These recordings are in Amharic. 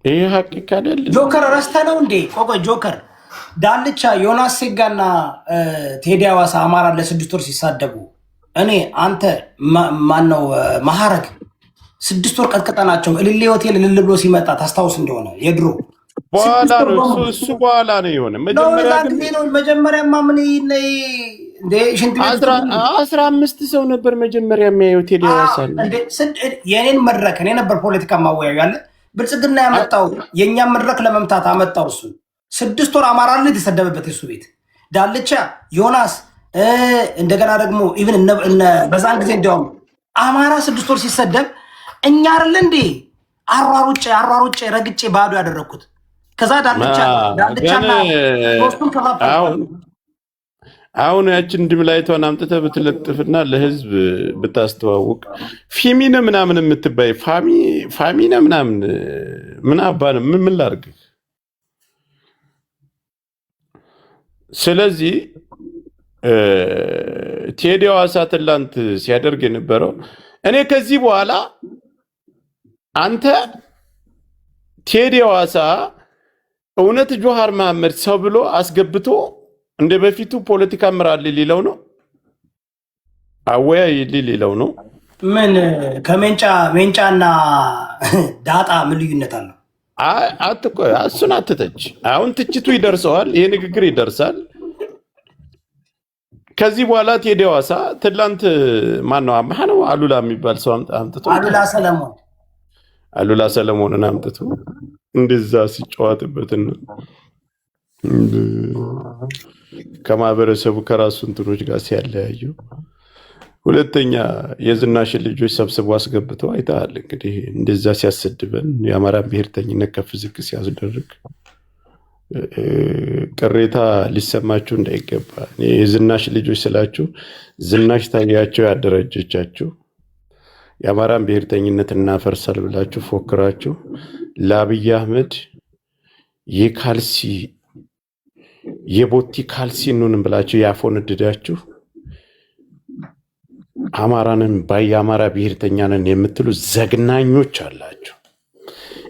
ይሄ ሀቂቃ አይደል? ጆከር ረስተ ነው እንዴ? ቆቆ ጆከር ዳልቻ ዮናስ ሴጋና ቴዲ አዋሳ አማራ ለ6 ወር ሲሳደቡ እኔ አንተ ማነው ማሐረግ 6 ወር ቀጥቀጣናቸው እልሌ ሆቴል እልል ብሎ ሲመጣ ታስታውስ እንደሆነ የድሮ በኋላ ነው እሱ በኋላ ነው የሆነ መጀመሪያማ ምን እንደ ሽንት ቤት 15 ሰው ነበር መጀመሪያ የሚያየው ቴዲ አዋሳ የኔን መድረክ እኔ ነበር ፖለቲካ ማወያዩ ያለ ብልጽግና ያመጣው የኛን መድረክ ለመምታት አመጣው እሱ 6 ወር አማራ ላይ ተሰደበበት እሱ ቤት ዳልቻ ዮናስ እንደገና ደግሞ ኢቭን በዛን ጊዜ እንደውም አማራ 6 ወር ሲሰደብ እኛ አይደል እንዴ አሯሩጬ ረግጬ ባዶ ያደረኩት ከዛ ዳልቻና ሶስቱን ከፋፋው አሁን ያችን ድምላይቷን አምጥተህ ብትለጥፍና ለህዝብ ብታስተዋውቅ ፊሚነ ምናምን የምትባይ ፋሚነ ምናምን ምን አባነ ምን ላድርግ? ስለዚህ ቴዲ አዋሳ ትላንት ሲያደርግ የነበረው እኔ ከዚህ በኋላ አንተ ቴዲ አዋሳ እውነት ጆሃር መሐመድ ሰው ብሎ አስገብቶ እንደ በፊቱ ፖለቲካ ምራል ሊለው ነው አወያይ ሊለው ነው። ምን ከሜንጫና ዳጣ ምን ልዩነት አለው? አትቆይ እሱን አትተች። አሁን ትችቱ ይደርሰዋል፣ ይሄ ንግግር ይደርሳል። ከዚህ በኋላ ቴዲ አዋሳ ትላንት ማነው አማህ ነው አሉላ የሚባል ሰው አምጥቶ አሉላ ሰለሞንን አምጥቶ እንደዛ ሲጫወትበትና ከማህበረሰቡ ከራሱ እንትኖች ጋር ሲያለያዩ፣ ሁለተኛ የዝናሽ ልጆች ሰብስቦ አስገብተው አይተሃል። እንግዲህ እንደዛ ሲያሰድበን የአማራን ብሔርተኝነት ከፍ ዝቅ ሲያስደርግ ቅሬታ ሊሰማችሁ እንዳይገባ። የዝናሽ ልጆች ስላችሁ ዝናሽ ታያቸው ያደረጀቻችሁ የአማራን ብሔርተኝነት እናፈርሳል ብላችሁ ፎክራችሁ ለአብይ አህመድ የካልሲ የቦቲ ካልሲ እንሆንም ብላችሁ ያፎነድዳችሁ አማራንን የአማራ ብሔርተኛንን የምትሉ ዘግናኞች አላችሁ።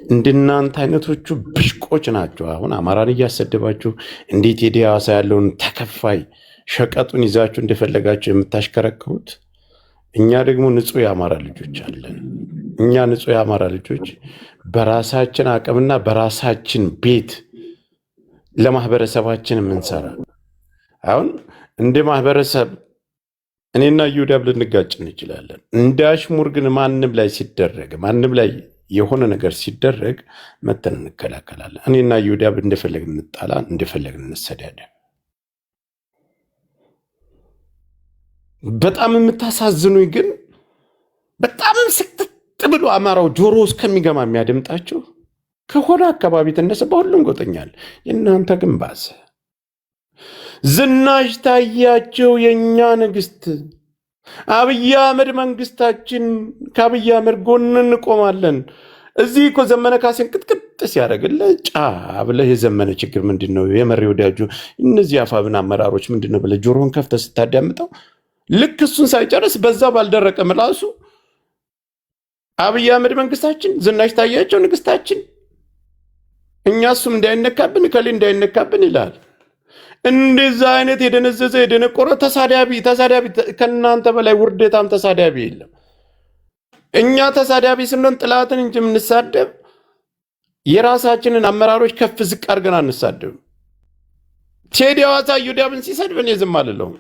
እንደናንተ አይነቶቹ ብሽቆች ናቸው። አሁን አማራን እያሰደባችሁ እንዴት ቴዲ አዋሳ ያለውን ተከፋይ ሸቀጡን ይዛችሁ እንደፈለጋችሁ የምታሽከረክሩት። እኛ ደግሞ ንጹህ የአማራ ልጆች አለን። እኛ ንጹህ የአማራ ልጆች በራሳችን አቅምና በራሳችን ቤት ለማህበረሰባችን የምንሰራ አሁን እንደ ማህበረሰብ እኔና ዩዳብ ልንጋጭ እንችላለን። እንደ አሽሙር ግን ማንም ላይ የሆነ ነገር ሲደረግ መተን እንከላከላለን። እኔና ዩዳብ እንደፈለግን እንጣላ፣ እንደፈለግን እንሰዳደብ። በጣም የምታሳዝኑኝ ግን በጣም ስቅጥጥ ብሎ አማራው ጆሮ እስከሚገማ የሚያደምጣችሁ ከሆነ አካባቢ ተነሰ በሁሉም ጎጠኛል። የእናንተ ግን ባሰ። ዝናሽ ታያቸው የእኛ ንግስት አብይ አህመድ መንግስታችን፣ ከአብይ አህመድ ጎን እንቆማለን። እዚህ እኮ ዘመነ ካሴን ቅጥቅጥ ሲያደርግልህ ጫ ብለህ የዘመነ ችግር ምንድን ነው? የመሪ ወዳጁ እነዚህ አፋብን አመራሮች ምንድን ነው ብለህ ጆሮን ከፍተህ ስታዳምጠው ልክ እሱን ሳይጨርስ በዛ ባልደረቀ ምላሱ አብይ አህመድ መንግስታችን፣ ዝናሽ ታያቸው ንግስታችን፣ እኛ እሱም እንዳይነካብን ከሌ እንዳይነካብን ይላል። እንደዛ አይነት የደነዘዘ የደነቆረ ተሳዳቢ ከእናንተ በላይ ውርደታም ተሳዳቢ የለም። እኛ ተሳዳቢ ስንሆን ጥላትን እንጂ የምንሳደብ የራሳችንን አመራሮች ከፍ ዝቅ አድርገን አንሳደብ። ቴዲ አዋሳ ዩዳብን ሲሰድብን የዝም አልለውም።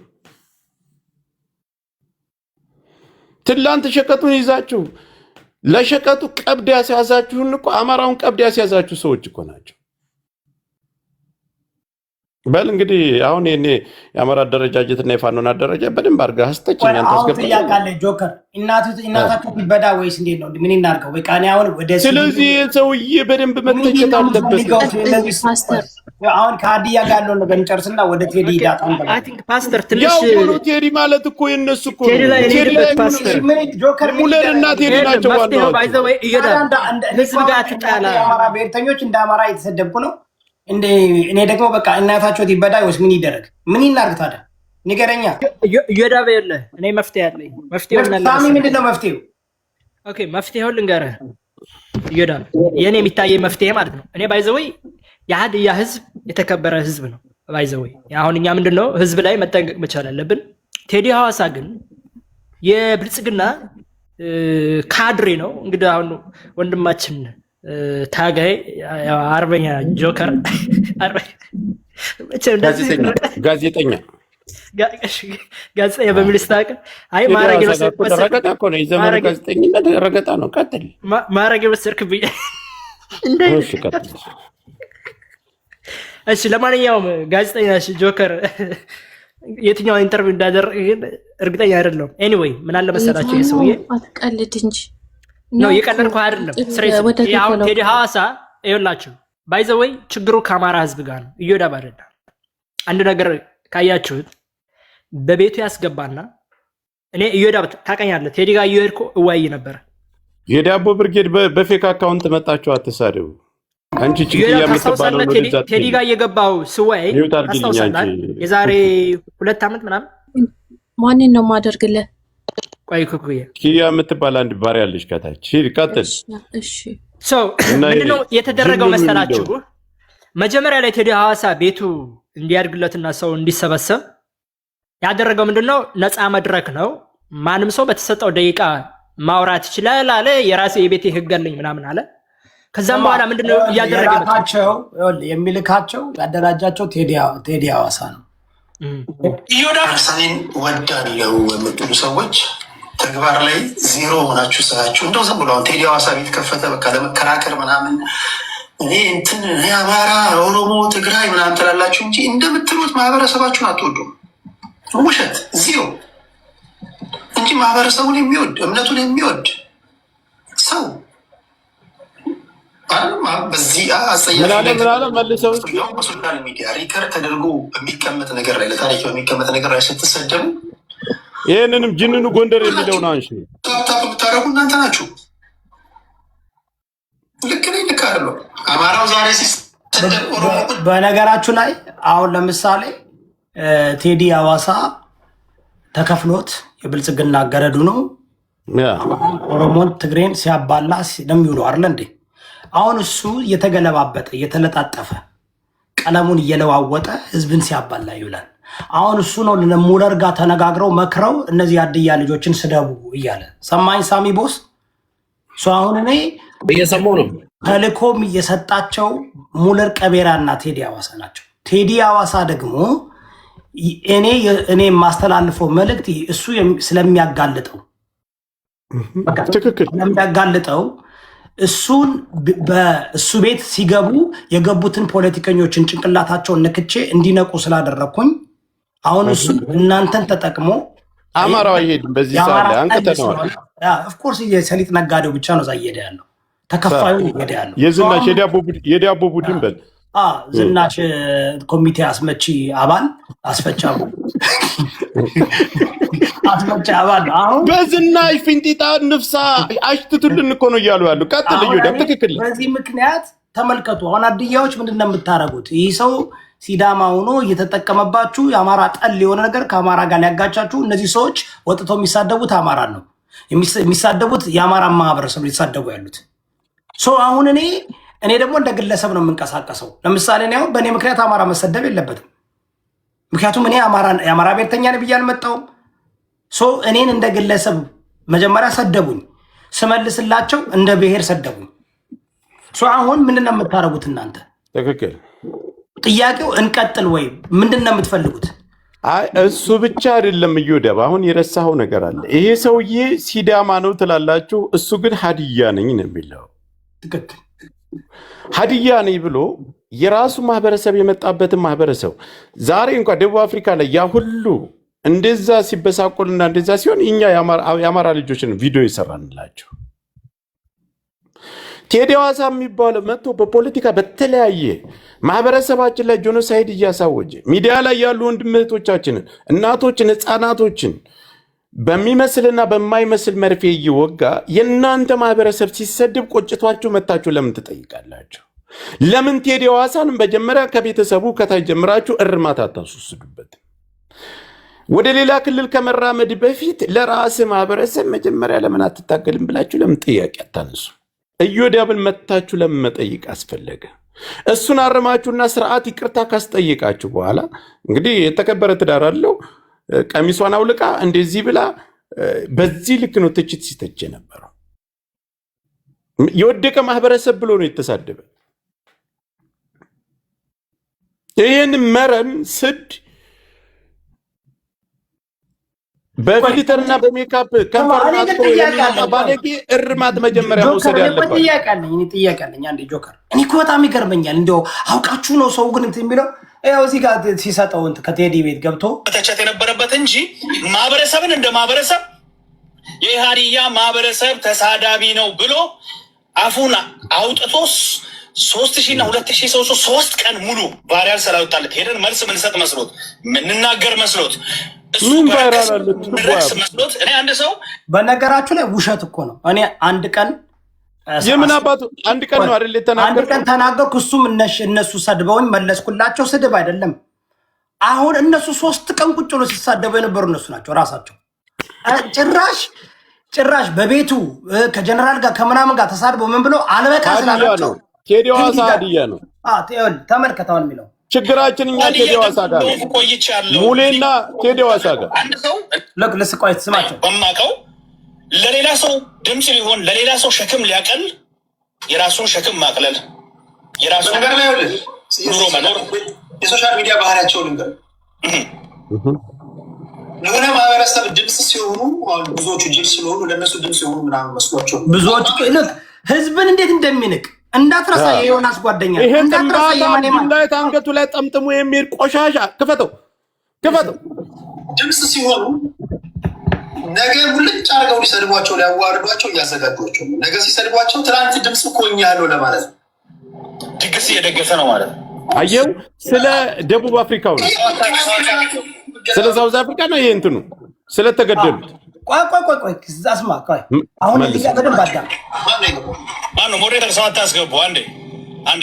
ትላንት ሸቀጡን ይዛችሁ ለሸቀጡ ቀብድ ያስያዛችሁን እኮ አማራውን ቀብድ ያስያዛችሁ ሰዎች እኮ ናቸው። በል እንግዲህ አሁን የኔ የአማራ አደረጃጀትና የፋኖን አደረጃጀት በደንብ አድርገህ አስተችኛን ታስገባ ያቃለ ጆከር እናታችሁ ይበዳ ወይስ እንዴት ነው? ምን እናርገው? በቃ እኔ አሁን ወደ ስለዚህ ሰውዬ በደንብ መተቸት አለበት። አሁን ከአዲያ ጋር ያለውን ነገር እንጨርስና ወደ ቴዲ ዳጣን አይ ቲንክ ፓስተር ትንሽ ያው ቴዲ ማለት እኮ የነሱ እኮ ጆከር ሙለርና ቴዲ ናቸው ዋናው። ባይዘው ይገዳ ህዝብ ጋር ተጣላ አማራ ብሔርተኞች እንደ አማራ የተሰደብኩ ነው እንዴ? እኔ ደግሞ በቃ እናታቸው ይበዳ ወይስ ምን ይደረግ? ምን ይናርግ ታዲያ ንገረኛ። ይወዳበ የለ እኔ መፍትሄ አለኝ። መፍትሄው ሳሚ ምንድነው መፍትሄው? ኦኬ መፍትሄው ልንገርህ። ይወዳል የኔ የሚታየኝ መፍትሄ ማለት ነው። እኔ ባይዘወይ የሀዲያ ህዝብ የተከበረ ህዝብ ነው። ባይዘወይ አሁን እኛ ምንድነው ህዝብ ላይ መጠንቀቅ መቻል አለብን። ቴዲ ሐዋሳ ግን የብልጽግና ካድሬ ነው። እንግዲህ አሁን ወንድማችን ታጋይ አርበኛ ጆከር ጋዜጠኛ በሚል ስታውቅ አይ ማረግ ረገጣ እኮ ነው። የዘመኑ ጋዜጠኝነት ረገጣ ነው። ቀጥል። ማረግ የወሰድክብኝ እሺ። ለማንኛውም ጋዜጠኛ ጆከር የትኛው ኢንተርቪው እንዳደረግ እርግጠኛ አይደለሁም። ኤኒዌይ ምን አለ መሰላችሁ የሰውዬ አትቀልድ እንጂ ነው የቀለድኩ አይደለም። አሁን ቴዲ ሐዋሳ ይኸውላችሁ ባይዘወይ ችግሩ ከአማራ ህዝብ ጋር ነው። እዮዳብ አይደለም። አንድ ነገር ካያችሁት በቤቱ ያስገባና እኔ እዮዳብ ታውቀኛለህ፣ ቴዲ ጋር እየሄድኩ እዋይ ነበር። የዳቦ ብርጌድ በፌክ አካውንት መጣችሁ አትሳደቡ። አንቺ ችግር የምትባለው ነው። ቴዲ ጋር እየገባው ስዋይ ታስታውሳለህ? የዛሬ 2 ዓመት ምናምን ማንን ነው ማደርግልህ? ቆይ ኩኩዬ ኪያ የምትባል አንድ ባሪያ አለች ከታች። ቀጥል። እሺ ምንድነው የተደረገው መሰላችሁ? መጀመሪያ ላይ ቴዲ ሐዋሳ ቤቱ እንዲያድግለትና ሰው እንዲሰበሰብ ያደረገው ምንድነው? ነፃ መድረክ ነው። ማንም ሰው በተሰጠው ደቂቃ ማውራት ይችላል አለ። የራሴ የቤቴ ህግ አለኝ ምናምን አለ። ከዛም በኋላ ምንድነው እያደረጋቸው የሚልካቸው ያደራጃቸው ቴዲ ሐዋሳ ነው። ይሁዳን ወዳለው የምትሉ ሰዎች ተግባር ላይ ዜሮ ሆናችሁ ስራችሁ እንደው ዝም ብሎ ቴዲ ሐዋሳ ቤት ከፈተ በቃ ለመከራከር ምናምን እኔ እንትን አማራ፣ ኦሮሞ፣ ትግራይ ምናምን ትላላችሁ እንጂ እንደምትሉት ማህበረሰባችሁን አትወዱም። ውሸት ዜሮ እንጂ ማህበረሰቡን የሚወድ እምነቱን የሚወድ ሰው በዚህ በሶሻል ሚዲያ ሪከርድ ተደርጎ የሚቀመጥ ነገር ላይ ለታሪክ የሚቀመጥ ነገር ላይ ስትሰደቡ ይህንንም ጅንኑ ጎንደር የሚለው ነው አንሺ ታፕታፕ ብታደረጉ እናንተ ናችሁ። ልክ ነኝ ልክ አይደለሁ? አማራው ዛሬ በነገራችሁ ላይ አሁን ለምሳሌ ቴዲ ሐዋሳ ተከፍሎት የብልጽግና ገረዱ ነው ኦሮሞን ትግሬን ሲያባላ ለሚውሉ አይደለ እንዴ? አሁን እሱ እየተገለባበጠ እየተለጣጠፈ ቀለሙን እየለዋወጠ ህዝብን ሲያባላ ይውላል። አሁን እሱ ነው ሙለር ጋር ተነጋግረው መክረው እነዚህ አድያ ልጆችን ስደቡ እያለ ሰማኝ ሳሚ ቦስ። አሁን እኔ እየሰማሁ ነው። ተልኮም እየሰጣቸው ሙለር ቀቤራ እና ቴዲ ሐዋሳ ናቸው። ቴዲ ሐዋሳ ደግሞ እኔ የማስተላልፈው መልእክት እሱ ስለሚያጋልጠው ስለሚያጋልጠው እሱን በእሱ ቤት ሲገቡ የገቡትን ፖለቲከኞችን ጭንቅላታቸውን ነክቼ እንዲነቁ ስላደረግኩኝ አሁን እሱ እናንተን ተጠቅሞ አማራው አይሄድም። በዚህ ሳለ አንቀተነዋል። ኦፍኮርስ የሰሊጥ ነጋዴው ብቻ ነው እዛ እየሄደ ያለው፣ ተከፋዩ እየሄደ ያለው የዝናሽ የዳቦ ቡድን በል ዝናሽ ኮሚቴ አስመቺ አባል አስፈቻ አባል አሁን በዝናሽ ፊንጢጣ ንፍሳ አሽትቱልን እኮ ነው እያሉ ያሉ። ቀጥል እዮዳብ ትክክል። በዚህ ምክንያት ተመልከቱ። አሁን አድያዎች ምንድን ነው የምታደርጉት? ይህ ሰው ሲዳማ ሆኖ እየተጠቀመባችሁ የአማራ ጠል የሆነ ነገር ከአማራ ጋር ሊያጋጫችሁ። እነዚህ ሰዎች ወጥተው የሚሳደቡት አማራን ነው የሚሳደቡት፣ የአማራ ማህበረሰብ ሊሳደቡ ያሉት። አሁን እኔ ደግሞ እንደ ግለሰብ ነው የምንቀሳቀሰው። ለምሳሌ እኔ አሁን በእኔ ምክንያት አማራ መሰደብ የለበትም። ምክንያቱም እኔ የአማራ ብሔርተኛ ነኝ ብዬ አልመጣሁም። እኔን እንደ ግለሰብ መጀመሪያ ሰደቡኝ፣ ስመልስላቸው እንደ ብሔር ሰደቡኝ። አሁን ምንድን ነው የምታደርጉት እናንተ? ትክክል። ጥያቄው እንቀጥል ወይ ምንድን ነው የምትፈልጉት? እሱ ብቻ አይደለም እዮዳብ፣ አሁን የረሳኸው ነገር አለ። ይሄ ሰውዬ ሲዳማ ነው ትላላችሁ፣ እሱ ግን ሀዲያ ነኝ ነው የሚለው። ትክክል። ሀዲያ ነኝ ብሎ የራሱ ማህበረሰብ የመጣበትን ማህበረሰብ ዛሬ እንኳ ደቡብ አፍሪካ ላይ ያ ሁሉ እንደዛ ሲበሳቆልና እንደዛ ሲሆን እኛ የአማራ ልጆችን ቪዲዮ ይሰራንላቸው። ቴዲ ሐዋሳ የሚባለው መጥቶ በፖለቲካ በተለያየ ማህበረሰባችን ላይ ጄኖሳይድ እያሳወጀ ሚዲያ ላይ ያሉ ወንድም እህቶቻችንን፣ እናቶችን፣ ህፃናቶችን በሚመስልና በማይመስል መርፌ እየወጋ የእናንተ ማህበረሰብ ሲሰድብ ቆጭቷችሁ መታችሁ ለምን ትጠይቃላችሁ? ለምን ቴዲ ሐዋሳን መጀመሪያ ከቤተሰቡ ከታች ጀምራችሁ እርማት አታስወስዱበት? ወደ ሌላ ክልል ከመራመድ በፊት ለራስ ማህበረሰብ መጀመሪያ ለምን አትታገልም ብላችሁ ለምን ጥያቄ አታነሱ? ኢዮዳብን መታችሁ ለምን መጠየቅ አስፈለገ? እሱን አረማችሁና ስርዓት ይቅርታ ካስጠይቃችሁ በኋላ እንግዲህ የተከበረ ትዳር አለው ቀሚሷን አውልቃ እንደዚህ ብላ በዚህ ልክ ነው ትችት ሲተች የነበረው። የወደቀ ማህበረሰብ ብሎ ነው የተሳደበ። ይህን መረን ስድ በፊልተርና በሜካፕ ከንፈርና አጥሮ የሚመጣ ባለጌ እርማት መጀመሪያ መውሰድ ያለበት። ጥያቄ አለኝ። አንዴ ጆከር እኔ እኮ በጣም ይገርመኛል። እንደው አውቃችሁ ነው ሰው ግን እንትን የሚለው ያው እዚህ ጋር ሲሰጠው ከቴዲ ቤት ገብቶ ተቸት የነበረበት እንጂ ማህበረሰብን እንደ ማህበረሰብ የሃዲያ ማህበረሰብ ተሳዳቢ ነው ብሎ አፉን አውጥቶ 3000 እና 2000 ሰው 3 ቀን ሙሉ ቫሪያል ስላወጣለት ሄደን መልስ ምንሰጥ መስሎት ምንናገር መስሎት ምን ቫይራል አለች መስሎት። እኔ አንድ ሰው በነገራችሁ ላይ ውሸት እኮ ነው። እኔ አንድ ቀን የምን አባቱ አንድ ቀን ነው አይደል የተናገርኩት? አንድ ቀን ተናገርኩ። እሱም እነሱ ሰድበውኝ መለስኩላቸው። ስድብ አይደለም። አሁን እነሱ 3 ቀን ቁጭ ብሎ ሲሳደቡ የነበሩ እነሱ ናቸው ራሳቸው። ጭራሽ በቤቱ ከጀነራል ጋር ከምናምን ጋር ተሳድበው ምን ብሎ አልበቃ ስላላቸው ቴዲ ሐዋሳ ሀዲያ ነው። ተመልከተዋል የሚለው ችግራችን እኛ ቴዲ ሐዋሳ ጋር ሙሌና ቴዲ ሐዋሳ ጋር ልስቆይ ስማቸው በማቀው ለሌላ ሰው ድምጽ ሊሆን ለሌላ ሰው ሸክም ሊያቀል የራሱን ሸክም ማቅለል የራሱን ነገር ላይ ኑሮ መኖር የሶሻል ሚዲያ ባህሪያቸውን እንደ ለሆነ ማህበረሰብ ድምጽ ሲሆኑ ብዙዎቹ ጅል ስለሆኑ ለነሱ ድምጽ ሲሆኑ ምናምን መስሏቸው ብዙዎቹ ልክ ህዝብን እንዴት እንደሚንቅ እንዳትረሳ። የዮናስ ጓደኛ እንዳትረሳ። የማንዳይት አንገቱ ላይ ጠምጥሙ የሚል ቆሻሻ ክፈተው ድምጽ ሲሆኑ ነገ ሙልጭ አድርገው ሊሰድቧቸው ሊያዋርዷቸው እያዘጋጇቸው ነገ ሲሰድቧቸው ትናንት ድምጽ እኮ እኛ ያለው ለማለት ነው። ድግስ እየደገሰ ነው ማለት ነው። አየው ስለ ደቡብ አፍሪካው ነው ስለ ሳውዝ አፍሪካ ነው ይሄ እንትኑ ስለተገደሉት ቆይ አስማ አሁን በደንብ አዳም ማነው ሞዴሬተር ሰው አታስገቡ። አንዴ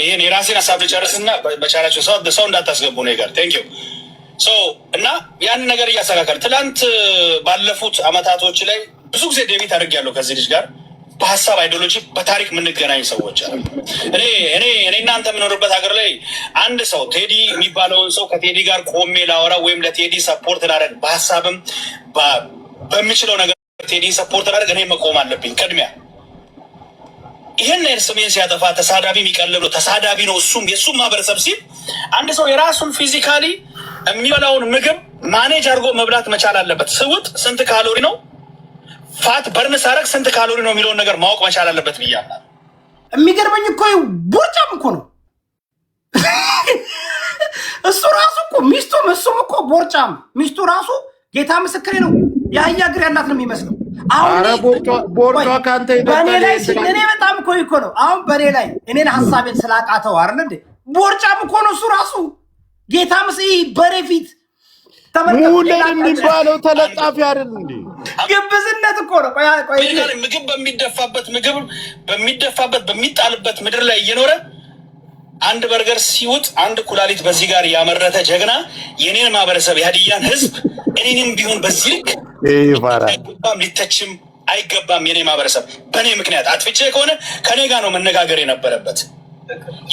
ይሄን የራሴን ሀሳብ ልጨርስና በቻላቸው ሰው እንዳታስገቡ ነገር ቴንክ ዩ እና ያንን ነገር እያስተካከል ትላንት ባለፉት አመታቶች ላይ ብዙ ጊዜ ዴቢት አድርጌያለሁ ከዚህ ልጅ ጋር በሀሳብ አይዲዮሎጂ በታሪክ የምንገናኝ ሰዎች አሉ። እኔ እናንተ የምኖርበት ሀገር ላይ አንድ ሰው ቴዲ የሚባለውን ሰው ከቴዲ ጋር ቆሜ ላወራ ወይም ለቴዲ ሰፖርት ላደርግ በሀሳብም በሚችለው ነገር ቴዲ ሰፖርት ላደርግ እኔ መቆም አለብኝ ቅድሚያ። ይህን ስሜን ሲያጠፋ ተሳዳቢ የሚቀልብ ተሳዳቢ ነው እሱም የእሱም ማህበረሰብ ሲል አንድ ሰው የራሱን ፊዚካሊ የሚበላውን ምግብ ማኔጅ አድርጎ መብላት መቻል አለበት። ስውጥ ስንት ካሎሪ ነው ፋት በርን ሳረግ ስንት ካሎሪ ነው የሚለውን ነገር ማወቅ መቻል አለበት ብያለሁ። የሚገርመኝ እኮ ቦርጫም እኮ ነው እሱ ራሱ እኮ ሚስቱም እሱም እኮ ቦርጫም ሚስቱ ራሱ ጌታ ምስክሬ ነው የአህያ እግር ያላት ነው የሚመስለው። አረ ቦርጫ ካንተ በኔ ላይ እኔ በጣም እኮ ነው አሁን በኔ ላይ እኔን ሐሳቤን ስላቃተው አይደል እንዴ ቦርጫም እኮ ነው እሱ ራሱ ጌታ ምስይ በሬፊት ሙሌ የሚባለው ተለጣፊ አይደል እንዴ? ግብዝነት እኮ ነው። ቆይ ምግብ በሚደፋበት በሚጣልበት ምድር ላይ እየኖረ አንድ በርገር ሲውጥ አንድ ኩላሊት በዚህ ጋር ያመረተ ጀግና የኔን ማህበረሰብ የሀዲያን ህዝብ እኔንም ቢሆን በዚህ ልክ ሊተችም አይገባም። የኔ ማህበረሰብ በእኔ ምክንያት አጥፍቼ ከሆነ ከኔ ጋር ነው መነጋገር የነበረበት።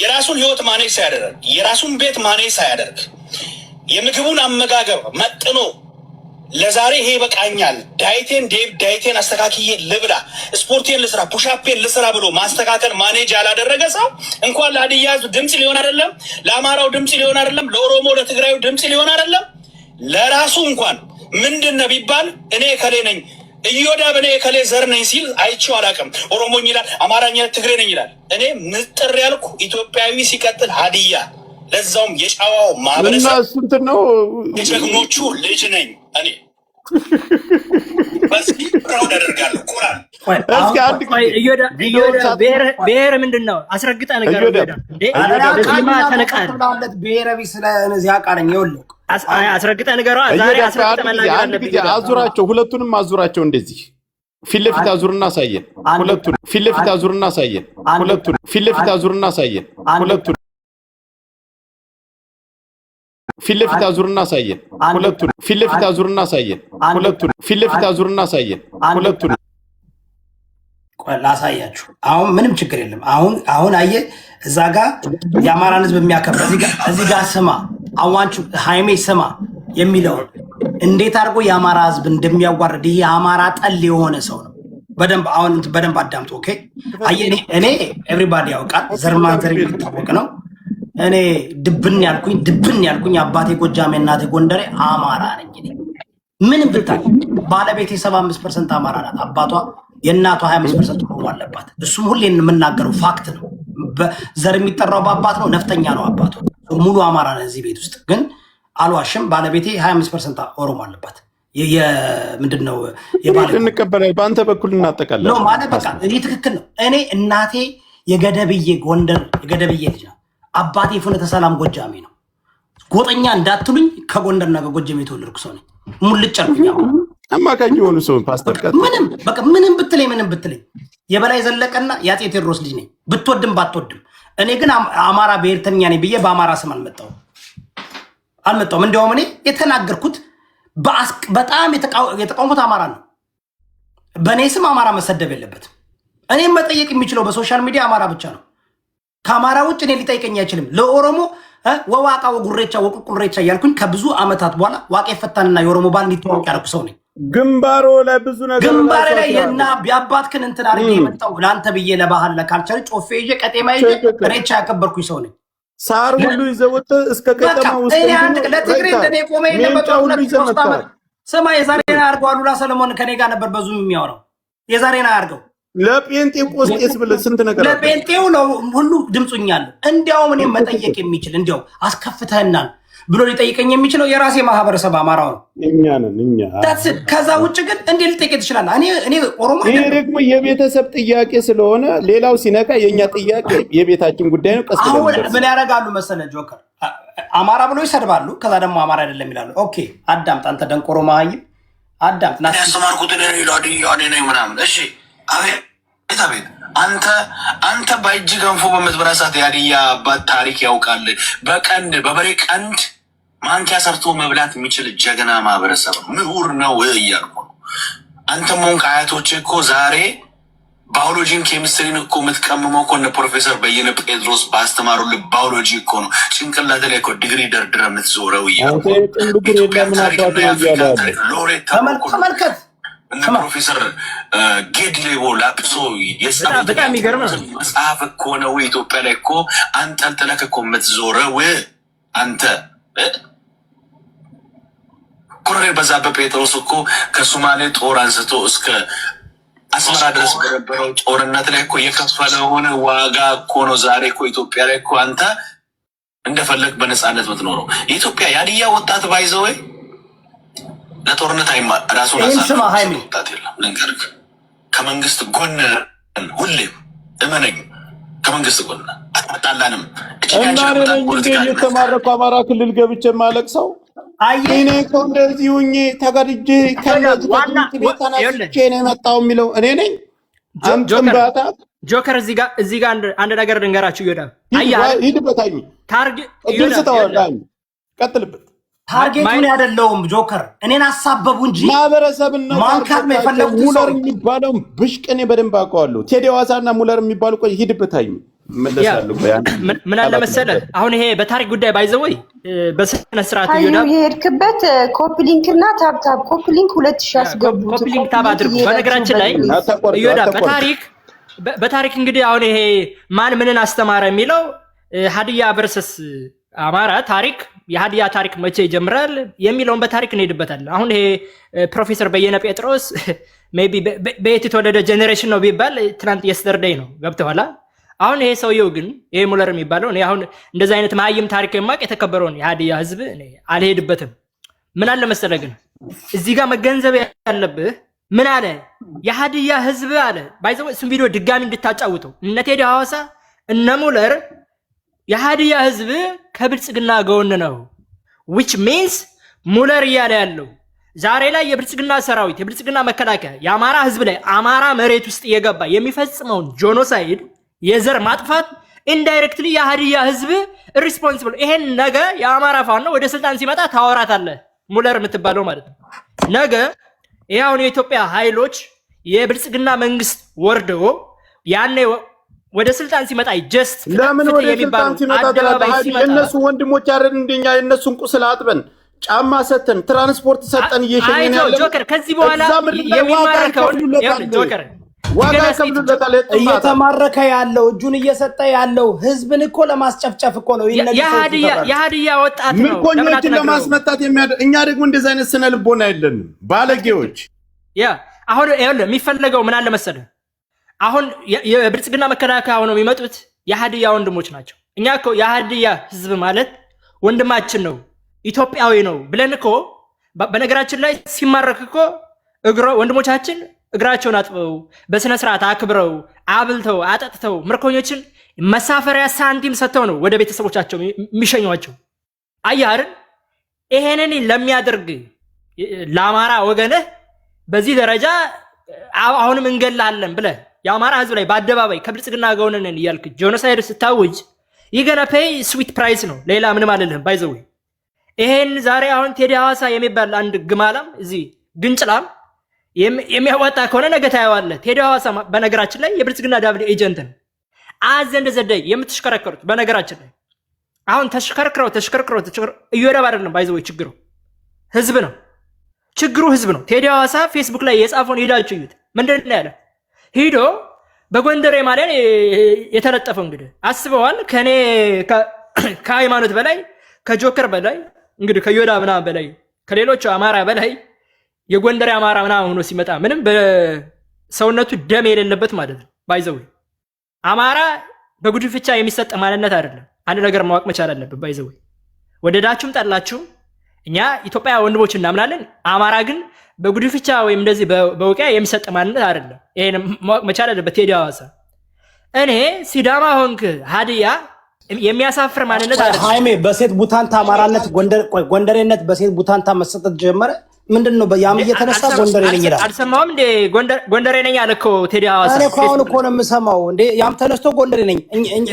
የራሱን ህይወት ማኔጅ ሳያደርግ የራሱን ቤት ማኔጅ ሳያደርግ የምግቡን አመጋገብ መጥኖ ለዛሬ ይሄ በቃኛል ዳይቴን አስተካክዬ ልብላ ስፖርቴን ልስራ ፑሻፔን ልስራ ብሎ ማስተካከል ማኔጅ ያላደረገ ሰው እንኳን ለሀዲያ ህዝብ ድምፅ ሊሆን አይደለም ለአማራው ድምፅ ሊሆን አይደለም ለኦሮሞ ለትግራዩ ድምፅ ሊሆን አይደለም ለራሱ እንኳን ምንድነው ቢባል እኔ ከሌ ነኝ ኢዮዳብ እኔ ከሌ ዘር ነኝ ሲል አይቼው አላውቅም። ኦሮሞኝ ይላል አማራኛ ትግሬ ነኝ ይላል። እኔ ምጥር ያልኩ ኢትዮጵያዊ ሲቀጥል ሀዲያ ለዛውም የጫዋው ማህበረሰብ ነው የጀግኖቹ ልጅ ነኝ እኔ በዚህ ፕራውድ አደርጋለሁ። ቁራን እስኪ አንድ ብሔር ምንድን ነው አስረግጠህ ነገር ብሔረቢ ስለዚህ አቃረኝ ይኸውልህ አስረግጠህ ንገሯ። ዛሬ አስረግጠህ መናገር አለብኝ። አዙራቸው ሁለቱንም አዙራቸው እንደዚህ ፊት ለፊት አዙርና አሳየን። ሁለቱን ፊት ለፊት አዙርና አሳየን። ሁለቱን ፊት ለፊት አዙርና አሳየን። ሁለቱን ፊት ለፊት አዙርና አሳየን። ሁለቱን ፊት ለፊት አዙርና አሳየን። ሁለቱን ፊት ለፊት አዙርና አሳየን። ሁለቱን ላሳያችሁ። አሁን ምንም ችግር የለም። አሁን አየህ እዛ ጋር የአማራን ህዝብ የሚያከብር እዚህ ጋር ስማ አዋንቹ ሃይሜ ስማ የሚለውን እንዴት አድርጎ የአማራ ህዝብ እንደሚያዋርድ ይሄ የአማራ ጠል የሆነ ሰው ነው። በደንብ አዳምጡ። ኦኬ አየህ እኔ ኤቭሪባዲ ያውቃል ዘር ማንዘር የሚታወቅ ነው። እኔ ድብን ያልኩኝ አባቴ ጎጃሜ እናቴ ጎንደሬ አማራ ነኝ። ምንም ብታይ ባለቤቴ 75% አማራ ናት። አባቷ የእናቷ 25% ኦሮሞ አለባት። እሱም ሁሌ የምናገረው ፋክት ነው። ዘር የሚጠራው በአባት ነው። ነፍጠኛ ነው አባቷ። ሙሉ አማራ ነው። እዚህ ቤት ውስጥ ግን አልዋሽም። ባለቤቴ 25% ኦሮሞ አለባት። ምንድነው እንቀበላለን። በአንተ በኩል እናጠቃለን ማለት በቃ ይሄ ትክክል ነው። እኔ እናቴ የገደብዬ ጎንደር የገደብዬ ልጅ ነው። አባቴ ፍኖተ ሰላም ጎጃሜ ነው። ጎጠኛ እንዳትሉኝ ከጎንደርና ከጎጃም የተወለድኩ ሰው ነኝ። ሙልጭ አልኩኝ። አማካኝ የሆኑ ሰው ፓስተር ቀጥ ምንም ብትለኝ የበላይ ዘለቀና የአፄ ቴዎድሮስ ልጅ ነኝ። ብትወድም ባትወድም እኔ ግን አማራ ብሔርተኛ ነኝ ብዬ በአማራ ስም አልመጣሁም። እንዲያውም እኔ የተናገርኩት በጣም የተቃውሞት አማራ ነው። በእኔ ስም አማራ መሰደብ የለበትም። እኔም መጠየቅ የሚችለው በሶሻል ሚዲያ አማራ ብቻ ነው። ከአማራ ውጭ እኔ ሊጠይቀኝ አይችልም። ለኦሮሞ ወዋቃ ወጉሬቻ ወቁቁሬቻ እያልኩኝ ከብዙ ዓመታት በኋላ ዋቄ ፈታንና የኦሮሞ ባል እንዲተዋወቅ ያደረኩ ሰው ነኝ። ግንባሮ ላይ ብዙ ነገር ግንባሬ ላይ የና ቢያባትክን እንትን አድርጌ የመጣው ለአንተ ብዬ ለባህል ለካልቸር ጮፌ ይዤ ቀጤማ ይዤ ሬቻ ያከበርኩኝ ሰው ነኝ። ሳር ሁሉ ይዘውት እስከ ከተማ ውስጥ ለትግሬ እንደኔ ቆመ የነበረው ስማ የዛሬና አርገው አሉላ ሰለሞን ከኔ ጋር ነበር በዙም የሚያወራው የዛሬና አርገው ለጴንጤቆስጤስ ብለህ ስንት ነገር ለጴንጤው ነው ሁሉ ድምፁኛል። እንዲያውም እኔ መጠየቅ የሚችል እንዲያው አስከፍተህናል ብሎ ሊጠይቀኝ የሚችለው የራሴ ማህበረሰብ አማራው ነው። እኛ ነን። ከዛ ውጭ ግን እንዴ ልጠይቅ ትችላለህ? እኔ ኦሮሞ ይሄ ደግሞ የቤተሰብ ጥያቄ ስለሆነ ሌላው ሲነካ የኛ ጥያቄ የቤታችን ጉዳይ ነው። ቀስ አሁን ምን ያደርጋሉ መሰለህ ጆከር፣ አማራ ብሎ ይሰድባሉ። ከዛ ደግሞ አማራ አይደለም ይላሉ። ኦኬ አዳምጥ አንተ ደንቆሮ መሀይም አዳምጥ። ና ያስተማርኩት እኔ ነኝ ምናምን። እሺ አቤት አንተ በእጅ ገንፎ በምትበላ ሰዓት የሀዲያ አባት ታሪክ ያውቃል። በበሬ ቀንድ ማንኪያ ሰርቶ መብላት የሚችል ጀግና ማህበረሰብ ምሁር ነው እያልኩ ነው። አንተም ሆንክ አያቶች እኮ ዛሬ ባዮሎጂን ኬሚስትሪን እኮ የምትቀምመው እኮ እነ ፕሮፌሰር በየነ ጴጥሮስ ባስተማሩልህ ባዮሎጂ እኮ ነው። ጭንቅላት ላይ እኮ ዲግሪ ደርድረ የምትዞረው እያልኩ ተመልከት። እነ ፕሮፌሰር ጌድሌቦ ላጲሶ በጣም የሚገርም ነው። መጽሐፍ እኮ ነው ኢትዮጵያ ላይ እኮ አንጠልጥለህ እኮ የምትዞረው አንተ። ኮሎኔል በዛብህ ጴጥሮስ እኮ ከሶማሌ ጦር አንስቶ እስከ አስመራ ድረስ በነበረው ጦርነት ላይ እኮ የከፈለውን ዋጋ እኮ ነው ዛሬ እኮ ኢትዮጵያ ላይ እኮ አንተ እንደፈለግ በነፃነት ምትኖረው። የኢትዮጵያ የሀዲያ ወጣት ባይዘወይ ለጦርነት ራሱን ወጣት የለም። ልንገርህ ከመንግስት ጎን ሁሌም እመነኝ፣ ከመንግስት ጎን አጣላንም እና እየተማረኩ አማራ ክልል ገብቼ ማለቅ ሰው እኔ እኮ እንደዚህ ሁኜ ተገድጄ ተነስቼ ነው የመጣው የሚለው እኔ ነኝ። አንተምባታ ጆከር እዚህ ጋር አንድ ነገር ልንገራችሁ። ይወዳል ሂድበት ቀጥልበት። ታርጌቱን ያደለውም ጆከር እኔን አሳበቡ እንጂ ማህበረሰብና ማንካት ነው የፈለጉት። ሙለር የሚባለው ብሽቅኔ በደንብ አውቀዋለሁ። ቴዲ ሐዋሳና ሙለር የሚባሉ ቆይ ሂድበት መለሳለሁ። ምን አለ መሰለህ አሁን ይሄ በታሪክ ጉዳይ ባይዘወይ በስነ ስርዓት ይወዳል። የሄድክበት ኮፒሊንክ እና ታብታብ ኮፒሊንክ 2000 ያስገቡት ኮፒሊንክ ታብ አድርጉ። በነገራችን ላይ ይወዳል በታሪክ እንግዲህ አሁን ይሄ ማን ምንን አስተማረ የሚለው ሀዲያ ቨርሰስ አማራ ታሪክ የሀዲያ ታሪክ መቼ ይጀምራል የሚለውን በታሪክ እንሄድበታለን። አሁን ይሄ ፕሮፌሰር በየነ ጴጥሮስ ሜቢ በየት የተወለደ ጄኔሬሽን ነው ቢባል ትናንት የስተርዴይ ነው ገብተኋላ። አሁን ይሄ ሰውየው ግን ይሄ ሙለር የሚባለው እኔ አሁን እንደዚህ አይነት መሀይም ታሪክ የማውቅ የተከበረውን የሀዲያ ህዝብ አልሄድበትም። ምን አለ መሰለህ ግን እዚህ ጋር መገንዘብ ያለብህ ምን አለ የሀዲያ ህዝብ አለ ባይዘው እሱን ቪዲዮ ድጋሚ እንድታጫውተው እነ ቴዲ ሐዋሳ እነ ሙለር የሀዲያ ህዝብ ከብልጽግና ጎን ነው which means ሙለር እያለ ያለው ዛሬ ላይ የብልጽግና ሰራዊት የብልጽግና መከላከያ የአማራ ህዝብ ላይ አማራ መሬት ውስጥ እየገባ የሚፈጽመውን ጄኖሳይድ የዘር ማጥፋት ኢንዳይሬክትሊ የሀዲያ ህዝብ ሪስፖንሲብል። ይሄን ነገ የአማራ ፋኖ ወደ ስልጣን ሲመጣ ታወራታለህ ሙለር የምትባለው ማለት ነው። ነገ ይሄ አሁን የኢትዮጵያ ኃይሎች የብልጽግና መንግስት ወርዶ ያኔ ወደ ስልጣን ሲመጣ ጀስት ለምን ወደ ስልጣን ሲመጣ የእነሱ ወንድሞች አይደል እንደኛ የእነሱን ቁስል አጥበን ጫማ ሰተን ትራንስፖርት ሰጠን እየሸኘን ያለው ጆከር ከዚህ በኋላ የሚማርከው ጆከር ዋጋ ከብሉለታል እየተማረከ ያለው እጁን እየሰጠ ያለው ህዝብን እኮ ለማስጨፍጨፍ እኮ ነው የሃዲያ ወጣት ነው ምርኮኞችን ለማስመታት እኛ ደግሞ እንደዚህ አይነት ስነ ልቦና የለንም ባለጌዎች አሁን ይኸውልህ የሚፈለገው ምን አለ መሰለህ አሁን የብልጽግና መከላከያ ሆነው የሚመጡት የሃዲያ ወንድሞች ናቸው እኛ እኮ የሃዲያ ህዝብ ማለት ወንድማችን ነው ኢትዮጵያዊ ነው ብለን እኮ በነገራችን ላይ ሲማረክ እኮ ወንድሞቻችን እግራቸውን አጥበው በስነ ስርዓት አክብረው አብልተው አጠጥተው ምርኮኞችን መሳፈሪያ ሳንቲም ሰጥተው ነው ወደ ቤተሰቦቻቸው የሚሸኙዋቸው አየህ አይደል ይሄንን ለሚያደርግ ለአማራ ወገንህ በዚህ ደረጃ አሁንም እንገላለን ብለህ የአማራ ህዝብ ላይ በአደባባይ ከብልጽግና ጋውነን እያልክ ጄኖሳይድ ስታውጅ ይገና ፔይ ስዊት ፕራይስ ነው ሌላ ምንም አይደለም ባይዘው ይሄን ዛሬ አሁን ቴዲ ሐዋሳ የሚባል አንድ ግማላም እዚህ ግንጭላም የሚያወጣ ከሆነ ነገ ታየዋለህ ቴዲ ሐዋሳ በነገራችን ላይ የብልጽግና ዳብል ኤጀንት ነው አዘንደ ዘደይ የምትሽከረከሩት በነገራችን ላይ አሁን ተሽከረክረው እየወደብ አይደለም ባይዘው ችግሩ ህዝብ ነው ችግሩ ህዝብ ነው ቴዲ ሐዋሳ ፌስቡክ ላይ የጻፈውን ሄዳችሁ እዩት ምንድነው ያለ ሄዶ በጎንደር ማሊያን የተለጠፈው እንግዲህ አስበዋል ከኔ ከሃይማኖት በላይ ከጆከር በላይ እንግዲህ ከዮዳ ምናምን በላይ ከሌሎች አማራ በላይ የጎንደር አማራ ምናምን ሆኖ ሲመጣ ምንም በሰውነቱ ደም የሌለበት ማለት ነው ባይዘው አማራ በጉድፍቻ የሚሰጥ ማንነት አይደለም አንድ ነገር ማወቅ መቻል አለበት ባይዘው ወደዳችሁም ጠላችሁም እኛ ኢትዮጵያ ወንድሞች እናምናለን አማራ ግን በጉድፍቻ ወይም እንደዚህ በውቂያ የሚሰጥ ማንነት አይደለም ይሄን ማወቅ መቻል አለበት ቴዲ ሐዋሳ እኔ ሲዳማ ሆንክ ሃዲያ የሚያሳፍር ማንነት አይደለም ሃይሜ በሴት ቡታንታ አማራነት ጎንደሬነት በሴት ቡታንታ መሰጠት ጀመረ ምንድነው በያም እየተነሳ ጎንደሬ ነኝ ይላል አልሰማውም እንዴ ጎንደሬ ነኝ አለኮ ቴዲ ሐዋሳ እኔ አሁን እኮ ነው የምሰማው እንዴ ያም ተነስቶ ጎንደሬ ነኝ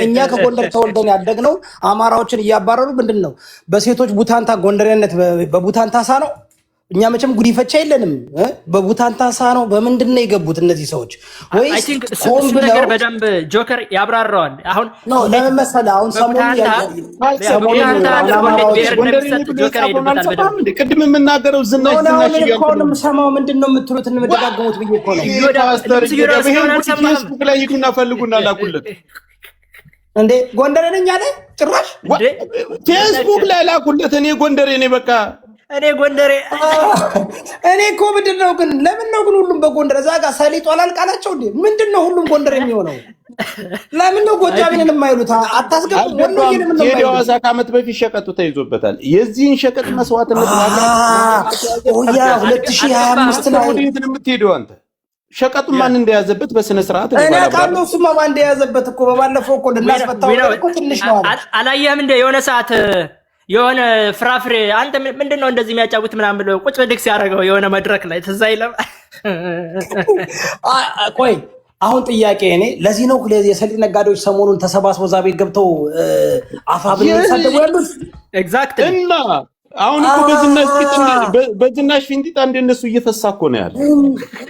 እኛ ከጎንደር ተወልደን ያደግነው አማራዎችን እያባረሩ ምንድነው በሴቶች ቡታንታ ጎንደሬነት በቡታንታ ሳ ነው እኛ መቼም ጉዲፈቻ የለንም በቡታንታሳ ነው በምንድነው የገቡት እነዚህ ሰዎች ወይ አይ ቲንክ እሱ ነገር በደንብ ጆከር ያብራራዋል አሁን ነው ለምን መሰለህ አሁን ቅድም የምናገረው ዝናሽ ሰማው ምንድነው የምትሉት እንመደጋገሙት ብዬ እኮ ነው ፌስቡክ ላይ ሂዱና ፈልጉና ላኩለት እንዴ ጎንደሬ ነኝ አለ ጭራሽ ፌስቡክ ላይ ላኩለት እኔ ጎንደሬ ነኝ በቃ እኔ ጎንደሬ እኔ እኮ ምንድነው ግን ለምን ነው ግን ሁሉም በጎንደር እዛ ጋር ሰሊጥ አላልቃላቸው እንዴ ምንድነው ሁሉም ጎንደር የሚሆነው ለምን ነው ጎጃምን የማይሉት አታስገቡ ወንዶ ይሄን ምን ነው ቴዲ ሐዋሳ ከዓመት በፊት ሸቀጡ ተይዞበታል የዚህን ሸቀጥ መስዋዕትነት ኦያ 2025 ላይ ወዴት ነው የምትሄደው አንተ ሸቀጡ ማን እንደያዘበት በስነ ስርዓት ነው እኔ አውቃለሁ እሱማ ማን እንደያዘበት እኮ በባለፈው እኮ ልናስፈታው እኮ ትንሽ ነው አላየህም እንደ የሆነ ሰዓት የሆነ ፍራፍሬ አንተ ምንድነው እንደዚህ የሚያጫውት ምናምን ብለው ቁጭ በድክ ሲያደርገው የሆነ መድረክ ላይ ትዝ አይልም ቆይ አሁን ጥያቄ እኔ ለዚህ ነው የሰሊጥ ነጋዴዎች ሰሞኑን ተሰባስበው ዛቤት ገብተው አፋብን ሰደቡ ያሉት ኤግዛክትሊ እና አሁን እኮ በዝናሽ ፊንጢጣ እንደነሱ እየፈሳ እኮ ነው ያለው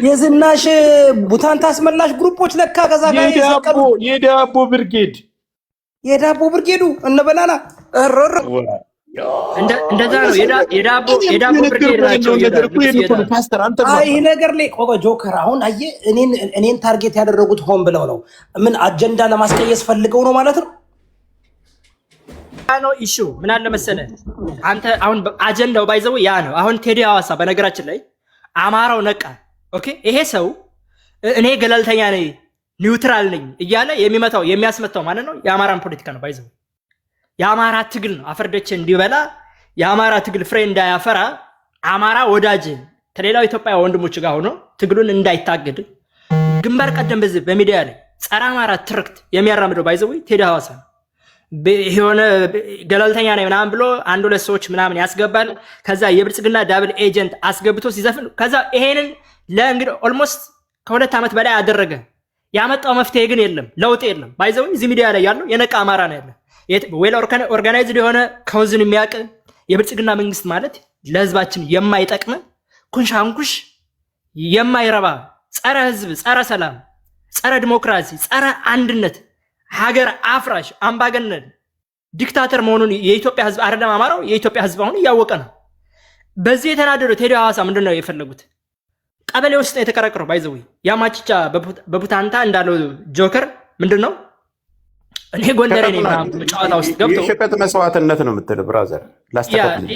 የዝናሽ ቡታንታ አስመላሽ ግሩፖች ለካ ከዛ ጋር የዳቦ ብርጌዱ እነ በናና እንደዛ ነው የዳቦ ብርጌድ ናቸው ፓስተር አንተ አይ ነገር ላይ ቆቆ ጆከር አሁን አየህ እኔን ታርጌት ያደረጉት ሆን ብለው ነው ምን አጀንዳ ለማስቀየስ ፈልገው ነው ማለት ነው ነው ኢሹ ምን አለ መሰለህ አንተ አሁን አጀንዳው ባይዘው ያ ነው አሁን ቴዲ ሐዋሳ በነገራችን ላይ አማራው ነቃ ኦኬ ይሄ ሰው እኔ ገለልተኛ ነኝ ኒውትራል ነኝ እያለ የሚመታው የሚያስመታው ማለት ነው የአማራን ፖለቲካ ነው ባይዘው የአማራ ትግል ነው አፈርደች እንዲበላ የአማራ ትግል ፍሬ እንዳያፈራ አማራ ወዳጅ ከሌላው ኢትዮጵያ ወንድሞች ጋር ሆኖ ትግሉን እንዳይታገድ ግንባር ቀደም በዚህ በሚዲያ ላይ ጸረ አማራ ትርክት የሚያራምደው ባይዘው ቴዲ ሐዋሳ የሆነ ገለልተኛ ነኝ ምናምን ብሎ አንድ ሁለት ሰዎች ምናምን ያስገባል ከዛ የብልጽግና ዳብል ኤጀንት አስገብቶ ሲዘፍን ከዛ ይሄንን ለእንግዲህ ኦልሞስት ከሁለት ዓመት በላይ አደረገ ያመጣው መፍትሄ ግን የለም ለውጥ የለም ባይዘው እዚህ ሚዲያ ላይ ያለው የነቃ አማራ ነው ያለው ዌል ኦርጋናይዝድ የሆነ ከውዝን የሚያውቅ የብልጽግና መንግስት ማለት ለህዝባችን የማይጠቅም ኩንሻንኩሽ የማይረባ ጸረ ህዝብ፣ ጸረ ሰላም፣ ጸረ ዲሞክራሲ፣ ጸረ አንድነት፣ ሀገር አፍራሽ አምባገነን ዲክታተር መሆኑን የኢትዮጵያ ህዝብ አይደለም አማራው የኢትዮጵያ ህዝብ አሁን እያወቀ ነው። በዚህ የተናደዱ ቴዲ ሐዋሳ ምንድነው የፈለጉት? ቀበሌ ውስጥ የተቀረቀረው ባይዘው ያማችቻ በቡታንታ እንዳለው ጆከር ምንድነው እኔ ጎንደሬ ነኝ ጨዋታ ውስጥ ገብቶ የሸቀጥ መስዋዕትነት ነው የምትል ብራዘር ላስተካክል።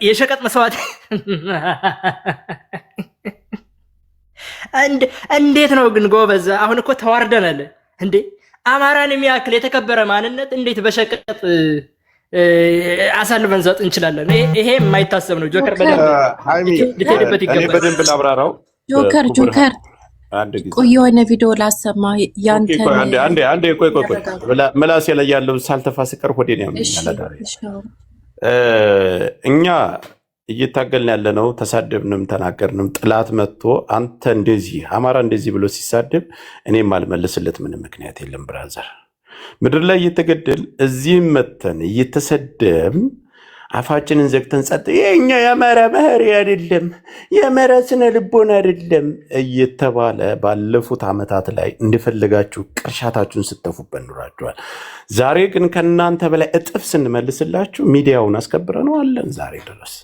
የሸቀጥ መስዋዕት እንዴት ነው ግን ጎበዝ? አሁን እኮ ተዋርደናል እንዴ! አማራን የሚያክል የተከበረ ማንነት እንዴት በሸቀጥ አሳልፈን ሰጥ እንችላለን? ይሄ የማይታሰብ ነው። ጆከር ልትሄድበት ይገባል። በደንብ ላብራራው። ጆከር ቆይ የሆነ ቪዲዮ ላሰማ። ያንተ አንዴ ቆይ ምላሴ ላይ ያለው ሳልተፋ ስቀር ሆዴን ያመኛል። እኛ እየታገልን ያለነው ተሳደብንም ተናገርንም ጥላት መጥቶ አንተ እንደዚህ አማራ እንደዚህ ብሎ ሲሳደብ እኔም አልመልስለት ምንም ምክንያት የለም ብራዘር። ምድር ላይ እየተገደል እዚህም መተን እየተሰደብን አፋችንን ዘግተን ጸጥ የኛ የአማራ ባህሪ አይደለም የአማራ ስነ ልቦና አይደለም እየተባለ ባለፉት ዓመታት ላይ እንደፈለጋችሁ ቅርሻታችሁን ስተፉበት ኑራችኋል። ዛሬ ግን ከእናንተ በላይ እጥፍ ስንመልስላችሁ ሚዲያውን አስከብረነው አለን። ዛሬ ድረስ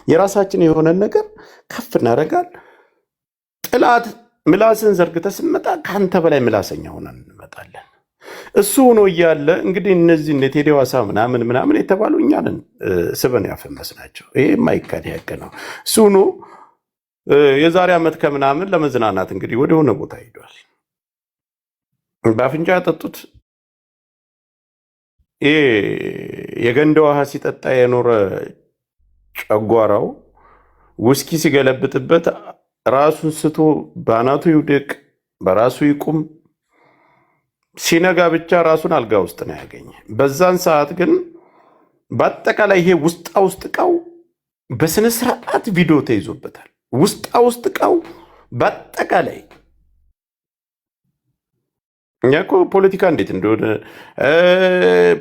የራሳችን የሆነ ነገር ከፍ እናደርጋል። ጥላት ምላስን ዘርግተ ስንመጣ ከአንተ በላይ ምላሰኛ ሆነን እንመጣለን። እሱ ሆኖ እያለ እንግዲህ እነዚህ እነ ቴዲ ሐዋሳ ምናምን የተባሉ እኛንን ስበን ያፈመስናቸው ይሄ የማይካድ ሀቅ ነው። እሱ ሆኖ የዛሬ ዓመት ከምናምን ለመዝናናት እንግዲህ ወደ ሆነ ቦታ ሄዷል። በአፍንጫ ያጠጡት ይሄ የገንዳ ውሃ ሲጠጣ የኖረ ጨጓራው ውስኪ ሲገለብጥበት ራሱን ስቶ በአናቱ ይውደቅ በራሱ ይቁም ሲነጋ ብቻ ራሱን አልጋ ውስጥ ነው ያገኘ። በዛን ሰዓት ግን በአጠቃላይ ይሄ ውስጣ ውስጥ እቃው በስነ ስርዓት ቪዲዮ ተይዞበታል። ውስጣ ውስጥ እቃው በአጠቃላይ እኛ እኮ ፖለቲካ እንዴት እንደሆነ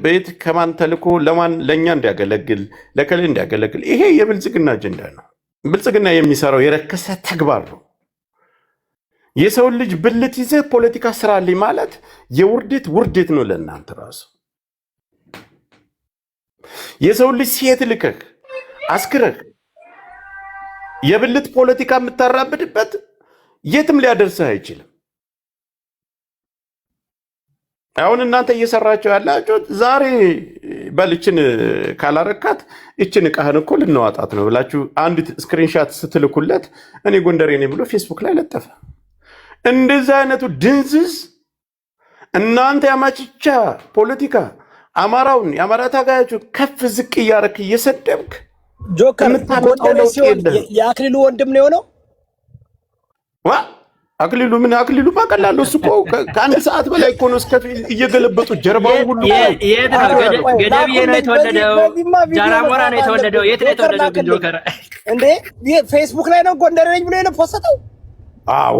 ቤት ከማን ተልኮ ለማን ለእኛ እንዲያገለግል ለከሌ እንዲያገለግል ይሄ የብልጽግና አጀንዳ ነው። ብልጽግና የሚሰራው የረከሰ ተግባር ነው። የሰውን ልጅ ብልት ይዘህ ፖለቲካ ስራልኝ ማለት ውርደት ነው ለእናንተ ራሱ። የሰውን ልጅ ሴት ልከህ አስክረህ የብልት ፖለቲካ የምታራብድበት የትም ሊያደርስህ አይችልም። አሁን እናንተ እየሰራችሁ ያላችሁት ዛሬ በልችን ካላረካት እችን እቃህን እኮ ልናዋጣት ነው ብላችሁ አንድ ስክሪንሻት ስትልኩለት እኔ ጎንደሬ ነኝ ብሎ ፌስቡክ ላይ ለጠፈ። እንደዚህ አይነቱ ድንዝዝ እናንተ ያማችቻ ፖለቲካ አማራውን የአማራ ታጋያችሁ ከፍ ዝቅ እያረክ እየሰደብክ ጆከር ጎንደሬ ሲሆን የአክሊሉ ወንድም ነው የሆነው። አክሊሉ ምን አክሊሉ ባቀላሉ እሱ እኮ ከአንድ ሰዓት በላይ እኮ ነው እስከ እየገለበጡ ጀርባው ሁሉ የት ነው ገደብዬ ነው የተወለደው? ጃራሞራ ነው የተወለደው? የት ነው የተወለደው? ግን ጆከር እንዴ ፌስቡክ ላይ ነው ጎንደሬ ነኝ ብሎ የፖስተው? አዎ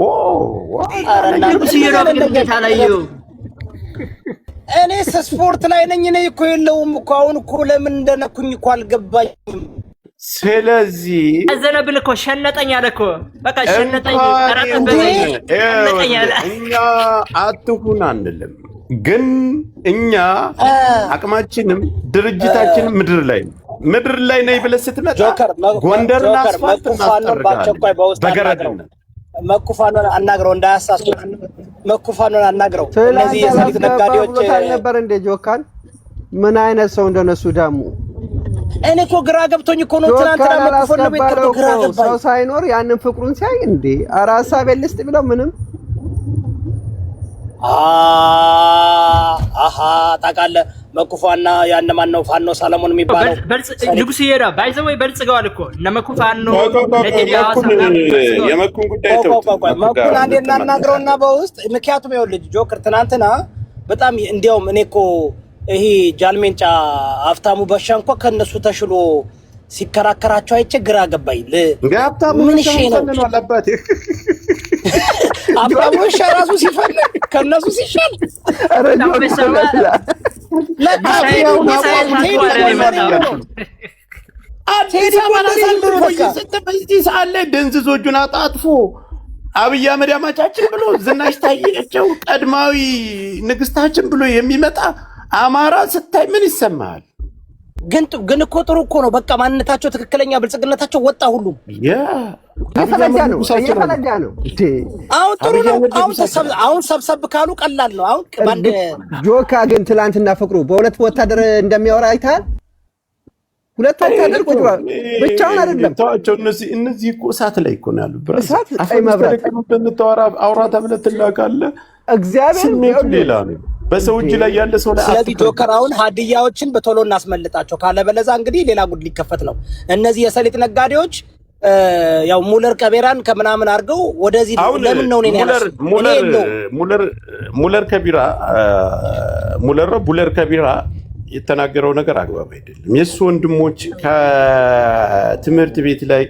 እኔ ስፖርት ላይ ነኝ። እኔ እኮ የለውም እኮ አሁን እኮ ለምን እንደነኩኝ እኮ አልገባኝም። ስለዚህ አዘነብል እኮ ሸነጠኝ አለ እኮ በቃ ሸነጠኝ። እኛ አትሁን አንልም፣ ግን እኛ አቅማችንም ድርጅታችንም ምድር ላይ ነኝ ብለህ ስትመጣ ጎንደርን አስፋልት እናስጠርጋለን በገረድነት። መኩፋኖን አናግረው እንዳያሳሱ፣ መኩፋኖን አናግረው። እነዚህ የሰሊጥ ነጋዴዎች ነበር እንደ ጆካን ምን አይነት ሰው እንደነሱ ዳሙ። እኔ እኮ ግራ ገብቶኝ እኮ ነው ትናንትና መኩፋኖ ቤት ገብቶ ግራ ገባኝ። ሰው ሳይኖር ያንን ፍቅሩን ሲያይ እንዴ አራሳ ቤልስጥ ብለው ምንም ታውቃለህ መኩፋና ያን ማን ነው ፋኖ ሰለሞን የሚባለው ንጉስ ይሄዳ ባይዘው በልጽገዋል እኮ እነ መኩፋኖ የመኩን ጉዳይ መኩን አንዴ እናናግረውና በውስጥ ምክንያቱም ይኸውልህ ጆከር ትናንትና በጣም እንዲያውም እኔ እኮ ይሄ ጃልሜንጫ አፍታሙ በሻ እንኳ ከነሱ ተሽሎ ሲከራከራቸው አይቼ ግራ ገባኝ። ለሀብታሙ ምን እሺ ነው አለበት አፍታሙ በሻ ራሱ ሲፈልግ ከነሱ ሲሻል በዚህ ሰዓት ላይ ደንዝዞቹን አጣጥፎ አብይ አህመድ አማቻችን ብሎ ዝናሽ ታያቸው ቀድማዊ ንግስታችን ብሎ የሚመጣ አማራ ስታይ ምን ይሰማሃል? ግን እኮ ጥሩ እኮ ነው። በቃ ማንነታቸው ትክክለኛ ብልጽግነታቸው ወጣ። ሁሉም እየፈነዳ ነው። አሁን ጥሩ ነው። አሁን ሰብሰብ ካሉ ቀላል ነው። አሁን ባንድ ጆካ ግን ትላንትና ፍቅሩ በሁለት ወታደር እንደሚያወራ አይተሃል? ሁለት ወታደር ቁጭ ብቻውን አይደለም። ተዋቸው። እነዚህ እኮ እሳት ላይ እኮ ነው ያሉ። እሳት ቀይ መብራት በምታወራ አውራ ተብለህ ትላካለህ። እግዚአብሔር ስሜቱ ሌላ ነው። በሰው እጅ ላይ ያለ ሰው ላይ ስለዚህ ጆከር አሁን ሀዲያዎችን በቶሎ እናስመልጣቸው፣ ካለበለዛ እንግዲህ ሌላ ጉድ ሊከፈት ነው። እነዚህ የሰሊጥ ነጋዴዎች ያው ሙለር ቀቤራን ከምናምን አድርገው ወደዚህ ለምን ነው ሙለር ከቢራ የተናገረው ነገር አግባብ አይደለም። የእሱ ወንድሞች ከትምህርት ቤት ላይ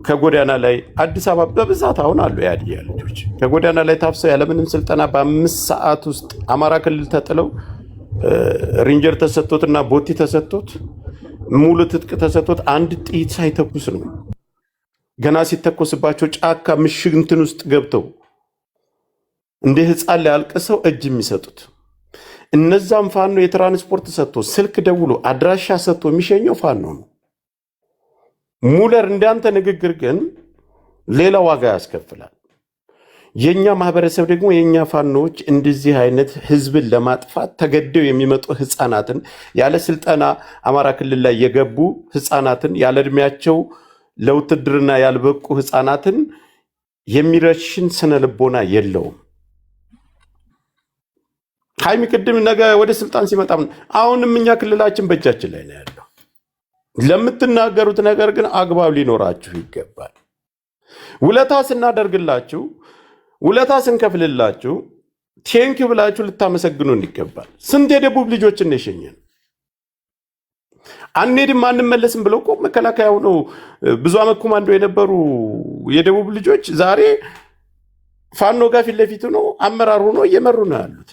ከጎዳና ላይ አዲስ አበባ በብዛት አሁን አሉ የሀዲያ ልጆች ከጎዳና ላይ ታፍሰው ያለምንም ስልጠና በ5 ሰዓት ውስጥ አማራ ክልል ተጥለው ሬንጀር ተሰጥቶትና ቦቲ ተሰጥቶት ሙሉ ትጥቅ ተሰጥቶት አንድ ጥይት ሳይተኩስ ነው ገና ሲተኮስባቸው ጫካ ምሽግ እንትን ውስጥ ገብተው እንደ ህፃን ላይ አልቅሰው እጅ የሚሰጡት። እነዛም ፋኖ የትራንስፖርት ሰጥቶ ስልክ ደውሎ አድራሻ ሰጥቶ የሚሸኘው ፋኖ ነው። ሙለር እንዳንተ ንግግር ግን ሌላ ዋጋ ያስከፍላል። የኛ ማህበረሰብ ደግሞ የኛ ፋኖዎች እንደዚህ አይነት ህዝብን ለማጥፋት ተገደው የሚመጡ ህፃናትን ያለ ስልጠና አማራ ክልል ላይ የገቡ ህፃናትን ያለ እድሜያቸው ለውትድርና ያልበቁ ህፃናትን የሚረሽን ስነ ልቦና የለውም። ሀይሚ ቅድም ነገ ወደ ስልጣን ሲመጣ አሁንም እኛ ክልላችን በእጃችን ላይ ነው ያለው። ለምትናገሩት ነገር ግን አግባብ ሊኖራችሁ ይገባል። ውለታ ስናደርግላችሁ፣ ውለታ ስንከፍልላችሁ ቴንክ ብላችሁ ልታመሰግኑን ይገባል። ስንት የደቡብ ልጆችን የሸኘን አንሄድም አንመለስም ብለው እኮ መከላከያው ነው ብዙ ዓመት ኮማንዶ የነበሩ የደቡብ ልጆች ዛሬ ፋኖ ጋር ፊት ለፊት ነው አመራር ሆኖ እየመሩ ነው ያሉት።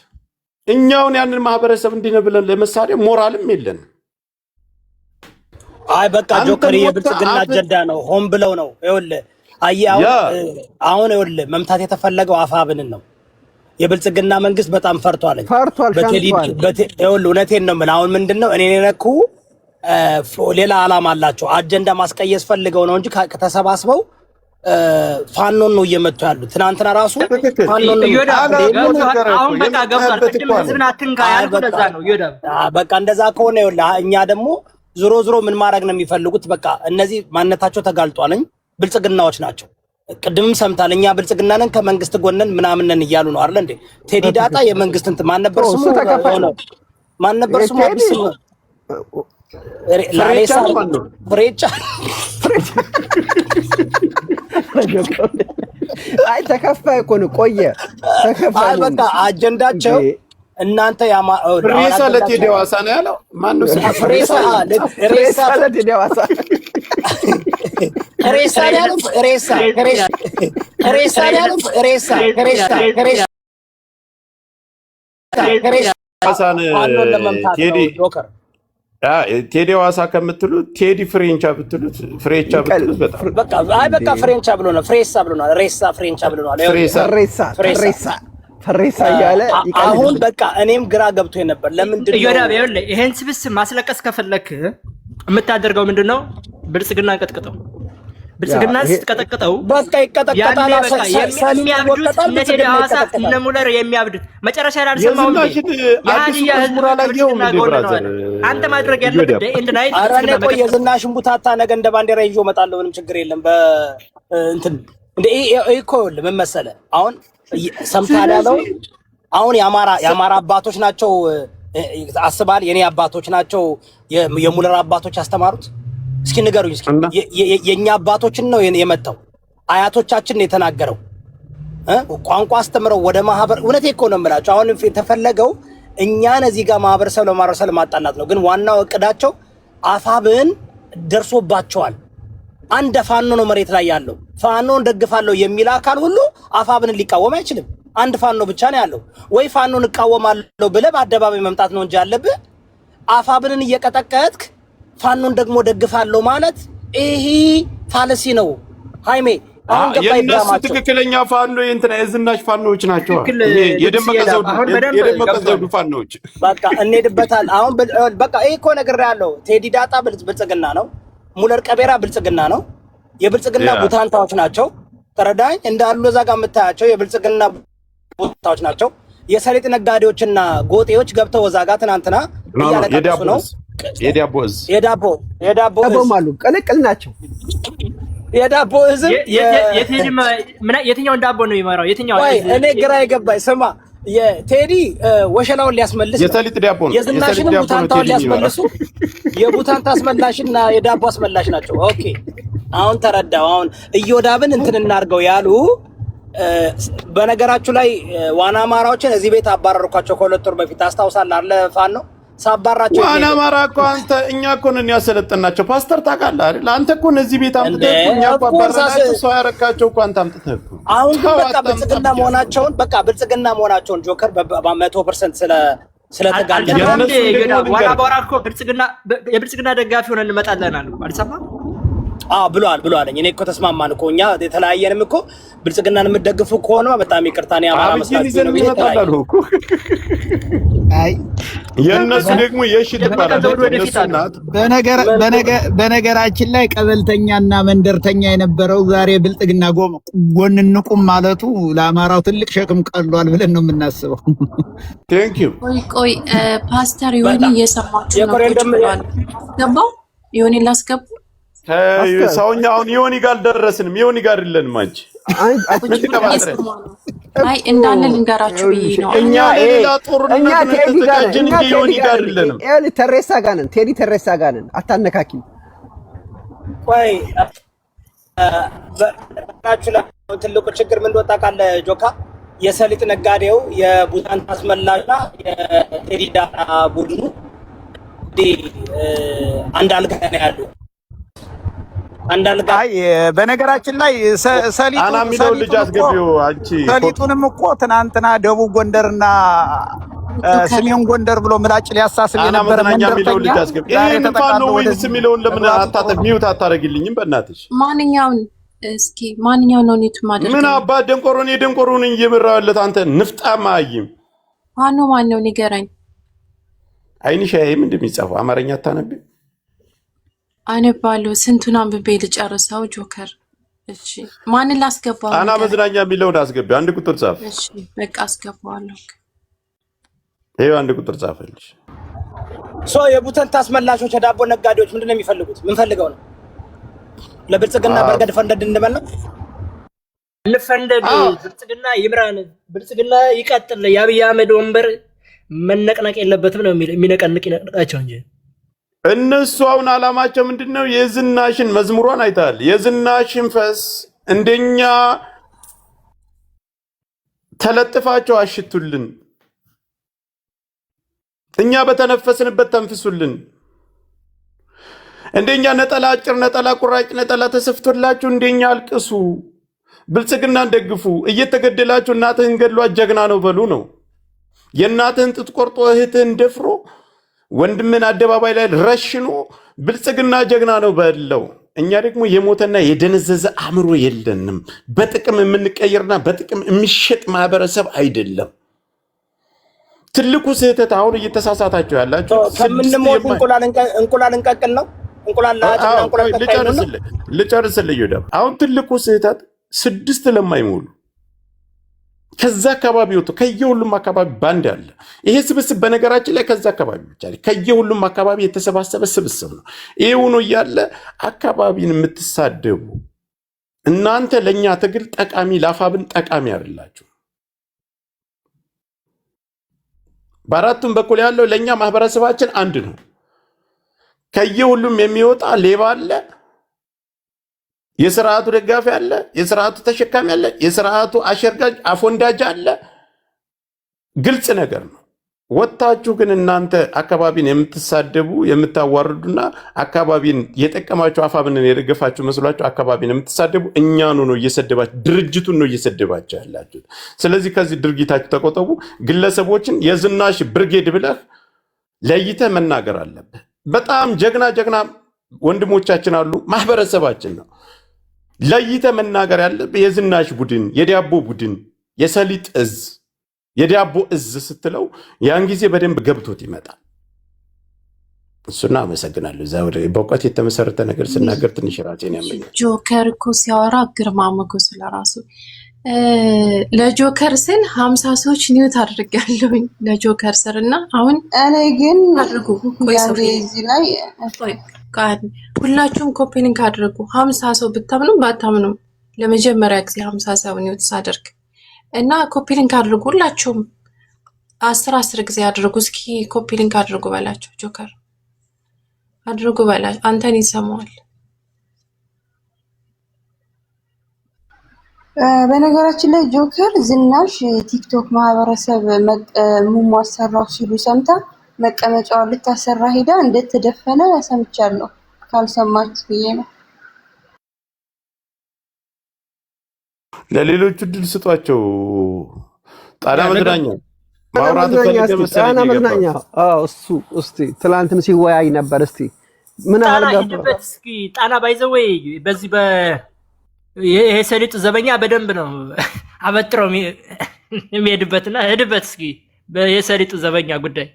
እኛውን ያንን ማህበረሰብ እንዲነ ብለን ለመሳሪያ ሞራልም የለን። አይ በቃ ጆከር የብልጽግና አጀንዳ ነው፣ ሆን ብለው ነው። ይኸውልህ አሁን ይኸውልህ መምታት የተፈለገው አፋብንን ነው። የብልጽግና መንግስት በጣም ፈርቷል። ይኸውልህ እውነቴን ነው የምልህ። አሁን ምንድነው እኔ ነኩ ሌላ ዓላማ አላቸው። አጀንዳ ማስቀየስ ፈልገው ነው እንጂ ከተሰባስበው ፋኖን ነው እየመቱ ያሉት። ትናንትና ራሱ ፋኖን ነው አሁን በቃ ገብቷል። ቅድም ህዝብን አትንካ ያልኩት ለዛ ነው። በቃ እንደዛ ከሆነ ይኸውልህ እኛ ደግሞ ዞሮ ምን ማድረግ ነው የሚፈልጉት? በቃ እነዚህ ማንነታቸው ተጋልጧልኝ ብልጽግናዎች ናቸው። ቅድምም ሰምታል። እኛ ብልጽግና ነን ከመንግስት ጎነን ምናምን ነን እያሉ ነው አይደል እንዴ? ቴዲ ዳጣ የመንግስት እንትን ማን ነበር ስሙ? አዲስ ስሙ ፍሬቻ አይ ተከፋይ እኮ ነው። ቆየ ተከፋይ። በቃ አጀንዳቸው እናንተ ፍሬሳ ለቴዲ ሐዋሳ ነው ያለው። ማን ነው ፍሬሳ ለቴዲ ሐዋሳ ሬሳ ያለው? ቴዲ ሐዋሳ ከምትሉት ቴዲ ፍሬንቻ ብትሉት ፍሬቻ ብትሉት በጣም በቃ ፍሬንቻ ብሎ ነው። ፍሬሳ ብሎ ነው። ሬሳ ፍሬንቻ ብሎ ነው። ፍሬሳ እያለ አሁን በቃ እኔም ግራ ገብቶ ነበር። ለምንድን ነው ይሄን ስብስብ ማስለቀስ ከፈለክ የምታደርገው ምንድነው? ብልጽግና ቀጥቅጠው። ብልጽግና ስትቀጠቅጠው በቃ ይቀጠቀጣል። የሚያብዱት እነ ቴዲ ሐዋሳ እነ ሙለር የሚያብዱት መጨረሻ ላይ አልሰማሁም። የሀዲያ ህዝብ አንተ ማድረግ ያለብህ ኤንድ ናይት አራኔ ቆይ የዝናሽን ቡታታ ነገ እንደ ባንዲራ ይዞ እመጣለሁ። ምንም ችግር የለም። እንትን እንደ እኮ ምን መሰለህ አሁን ሰምታል ያለው አሁን የአማራ አባቶች ናቸው አስባል። የኔ አባቶች ናቸው የሙለር አባቶች ያስተማሩት። እስኪ ንገሩኝ። እስኪ የኛ አባቶችን ነው የመጣው አያቶቻችን ነው የተናገረው። ቋንቋ አስተምረው ወደ ማህበር እውነቴ እኮ ነው የምላቸው። አሁን የተፈለገው እኛን እዚህ ጋር ማህበረሰብ ለማህበረሰብ ለማጣላት ነው። ግን ዋናው እቅዳቸው አፋብን ደርሶባቸዋል። አንድ ፋኖ ነው መሬት ላይ ያለው። ፋኖን ደግፋለሁ የሚል አካል ሁሉ አፋብን ሊቃወም አይችልም። አንድ ፋኖ ብቻ ነው ያለው። ወይ ፋኖን እቃወማለሁ ብለህ በአደባባይ መምጣት ነው እንጂ ያለብህ አፋብንን እየቀጠቀጥክ ፋኖን ደግሞ ደግፋለሁ ማለት ይሄ ፋለሲ ነው። ሃይሜ አሁን ገባይ የእነሱ ድራማቸው ትክክለኛ ፋኖ የእንትና የዝናሽ ፋኖዎች ናቸው። ትክክል የደመቀ በደንብ ዘውዱ ፋኖዎች በቃ እንሄድበታል። አሁን በቃ ይሄ እኮ ነገር ያለው ቴዲ ዳጣ ብልጽግና ነው። ሙለር ቀቤራ ብልጽግና ነው። የብልጽግና ቡታንታዎች ናቸው። ተረዳኝ እንዳሉ እዛ ጋር የምታያቸው የብልጽግና ቡታንታዎች ናቸው። የሰሊጥ ነጋዴዎችና ጎጤዎች ገብተው እዛ ጋር ትናንትና እያለቀሱ ነው። የዳቦ አሉ ቅልቅል ናቸው። የዳቦ ህዝብ የትኛውን ዳቦ ነው የሚመራው? የትኛው እኔ ግራ የገባኝ ስማ፣ የቴዲ ወሸላውን ሊያስመልስ ነው። የዝናሽንም ቡታንታውን ሊያስመልሱ የቡታንታ አስመላሽና የዳቦ አስመላሽ ናቸው። ኦኬ አሁን ተረዳው። አሁን እዮዳብን እንትን እናርገው ያሉ በነገራችሁ ላይ ዋና አማራዎችን እዚህ ቤት አባረርኳቸው ከሁለት ወር በፊት አስታውሳለህ አለ ፋኖ ነው ሳባራቸው ዋና አማራ እኮ አንተ እኛ እኮ ነን ያሰለጠናቸው። ፓስተር ታውቃለህ አይደል? አንተ እኮ እዚህ ቤት አምጥተህ እኛ እኮ አባረርናቸው ሰው ያረካቸው እኮ አንተ አምጥተህ እኮ። አሁን ግን በቃ ብልጽግና መሆናቸውን ጆከር በ100% ስለተጋለጠ ዋና አማራ እኮ የብልጽግና ደጋፊ ሆነን እንመጣለን አሉ። አልሰማህም? ብሏል። እኔ እኮ ተስማማን እኮ እኛ የተለያየንም እኮ ብልጽግናን የምትደግፉ ከሆነ በጣም ይቅርታ ነው ያማራ መስላችሁ ነው ይታያል እኮ። አይ የነሱ ደግሞ የሽት ይባላል። በነገራችን ላይ ቀበልተኛና መንደርተኛ የነበረው ዛሬ ብልጽግና ጎን እንቁም ማለቱ ለአማራው ትልቅ ሸክም ቀሏል ብለን ነው የምናስበው። ቴንክ ዩ። ቆይ ፓስተር ዮኒ እየሰማችሁ ነው? ገባው ዮኒ ላስገቡ ሰውኛ አሁን ዮኒ ጋር አልደረስንም። ዮኒ ጋር አይደለንም አንቺ አይ እንዳለ ልንገራችሁ ብዬ ነው። እኛ ሌላ ጦርነት ተዘጋጀን እንጂ ዮኒ ጋር አይደለንም። ተሬሳ ጋር ነን። ቴዲ ተሬሳ ጋር ነን። አታነካኪም። ቆይ በራችሁ ላይ ትልቁ ችግር ምን እንደወጣ ቃል ጆካ የሰሊጥ ነጋዴው የቡታንታ አስመላሽና የቴዲ ዳጣ ቡድኑ አንድ አልጋ ነው ያሉ። አይ በነገራችን ላይ ሰሊጡንም እኮ ትናንትና ደቡብ ጎንደርና ሰሜን ጎንደር ብሎ ምላጭ ሊያሳስብ የነበረ መንደርተኛ ይሄን ፋኖ ወይስ የሚለውን ለምን ሚውት አታረግልኝም? በእናትሽ ማንኛው ነው ኔቱ ማድረግ? ምን አባ ደንቆሮን እየመራለት አንተ ንፍጣማ አይም ማን ነው ንገረኝ። አይንሽ አይም እንደሚጻፈው አማርኛ አታነብ አነባለሁ። ስንቱን አንብቤ ልጨርሰው? ጆከር እሺ፣ ማንን ላስገባው? አና መዝናኛ የሚለውን አስገቢ። አንድ ቁጥር ጻፍ። እሺ በቃ አስገባዋለሁ። ይሄው አንድ ቁጥር ጻፈልሽ። የቡተንታ አስመላሾች የዳቦ ነጋዴዎች ምንድን ነው የሚፈልጉት? ምን ፈልገው ነው? ለብልጽግና በርገድ ፈንደድ እንበል ነው እንፈንደድ። ብልጽግና ይምራን፣ ብልጽግና ይቀጥል። የአብይ አህመድ ወንበር መነቅነቅ የለበትም ነው የሚነቀንቅ ይነቅናቸው እንጂ እነሱ አሁን አላማቸው ምንድነው? የዝናሽን መዝሙሯን አይታል። የዝናሽን ፈስ እንደኛ ተለጥፋቸው አሽቱልን፣ እኛ በተነፈስንበት ተንፍሱልን። እንደኛ ነጠላ አጭር፣ ነጠላ ቁራጭ፣ ነጠላ ተሰፍቶላችሁ እንደኛ አልቅሱ፣ ብልጽግናን ደግፉ። እየተገደላችሁ እናትህን ገድሏት ጀግና ነው በሉ ነው። የእናትህን ጥጥ ቆርጦ እህትህን ደፍሮ ወንድምን አደባባይ ላይ ረሽኖ ብልጽግና ጀግና ነው በለው። እኛ ደግሞ የሞተና የደነዘዘ አእምሮ የለንም። በጥቅም የምንቀየርና በጥቅም የሚሸጥ ማህበረሰብ አይደለም። ትልቁ ስህተት አሁን እየተሳሳታችሁ ያላችሁ ከምንሞት እንቁላል እንቀቅል ነው። ልጨርስልህ ይወዳል። አሁን ትልቁ ስህተት 6 ለማይሞሉ ከዛ አካባቢ ወጥቶ ከየሁሉም አካባቢ ባንድ አለ። ይሄ ስብስብ በነገራችን ላይ ከዛ አካባቢ ብቻ ከየሁሉም አካባቢ የተሰባሰበ ስብስብ ነው። ይሄ ሆኖ እያለ አካባቢን የምትሳደቡ እናንተ ለእኛ ትግል ጠቃሚ ለአፋብን ጠቃሚ አይደላችሁ። በአራቱም በኩል ያለው ለእኛ ማህበረሰባችን አንድ ነው። ከየሁሉም የሚወጣ ሌባ አለ፣ የስርዓቱ ደጋፊ አለ፣ የስርዓቱ ተሸካሚ አለ፣ የስርዓቱ አሸርጋጅ አፎንዳጅ አለ። ግልጽ ነገር ነው። ወጣችሁ ግን እናንተ አካባቢን የምትሳደቡ የምታዋርዱና አካባቢን የጠቀማችሁ አፋብንን የደገፋችሁ መስሏችሁ አካባቢን የምትሳደቡ እኛኑ ነው እየሰደባችሁ፣ ድርጅቱን ነው እየሰደባችሁ ያላችሁ። ስለዚህ ከዚህ ድርጊታችሁ ተቆጠቡ። ግለሰቦችን የዝናሽ ብርጌድ ብለህ ለይተህ መናገር አለብህ። በጣም ጀግና ወንድሞቻችን አሉ፣ ማህበረሰባችን ነው። ለይተ መናገር ያለብህ የዝናሽ ቡድን፣ የዳቦ ቡድን፣ የሰሊጥ እዝ፣ የዳቦ እዝ ስትለው ያን ጊዜ በደንብ ገብቶት ይመጣል። እሱና አመሰግናለሁ። እዛ በእውቀት የተመሰረተ ነገር ስናገር ትንሽ ራሴን ያመኛል። ጆከር እኮ ሲያወራ ግርማ ሞገሱ ለራሱ ለጆከር ስል 50 ሰዎች ኒውት አድርጋለሁኝ ለጆከር ስር እና አሁን እኔ ግን አድርጉ እዚህ ላይ ሁላችሁም ኮፒ ሊንክ አድርጉ። 50 ሰው ብታምኑ ባታምኑ ለመጀመሪያ ጊዜ 50 ሰው ኒውት ሳደርግ እና ኮፒ ሊንክ አድርጉ። ሁላችሁም 10 ጊዜ አድርጉ። እስኪ ኮፒ ሊንክ አድርጉ በላቸው። ጆከር አድርጉ በላቸው። አንተን ይሰማዋል። በነገራችን ላይ ጆከር ዝናሽ ቲክቶክ ማህበረሰብ ሙሙ አሰራው ሲሉ ሰምታ መቀመጫውን ልታሰራ ሄዳ እንደተደፈነ ሰምቻለሁ። ካልሰማችሁ ብዬ ነው። ለሌሎቹ ድል ስጧቸው። ጣና መዝናኛ ማውራት ጣና መዝናኛ እሱ እስቲ ትላንትም ሲወያይ ነበር። እስቲ ምን አልገባበት። እስኪ ጣና ባይዘወይ በዚህ ይሄ ሰሊጥ ዘበኛ በደንብ ነው አበጥረው የሚሄድበትና ሄድበት። እስኪ የሰሊጥ ዘበኛ ጉዳይ።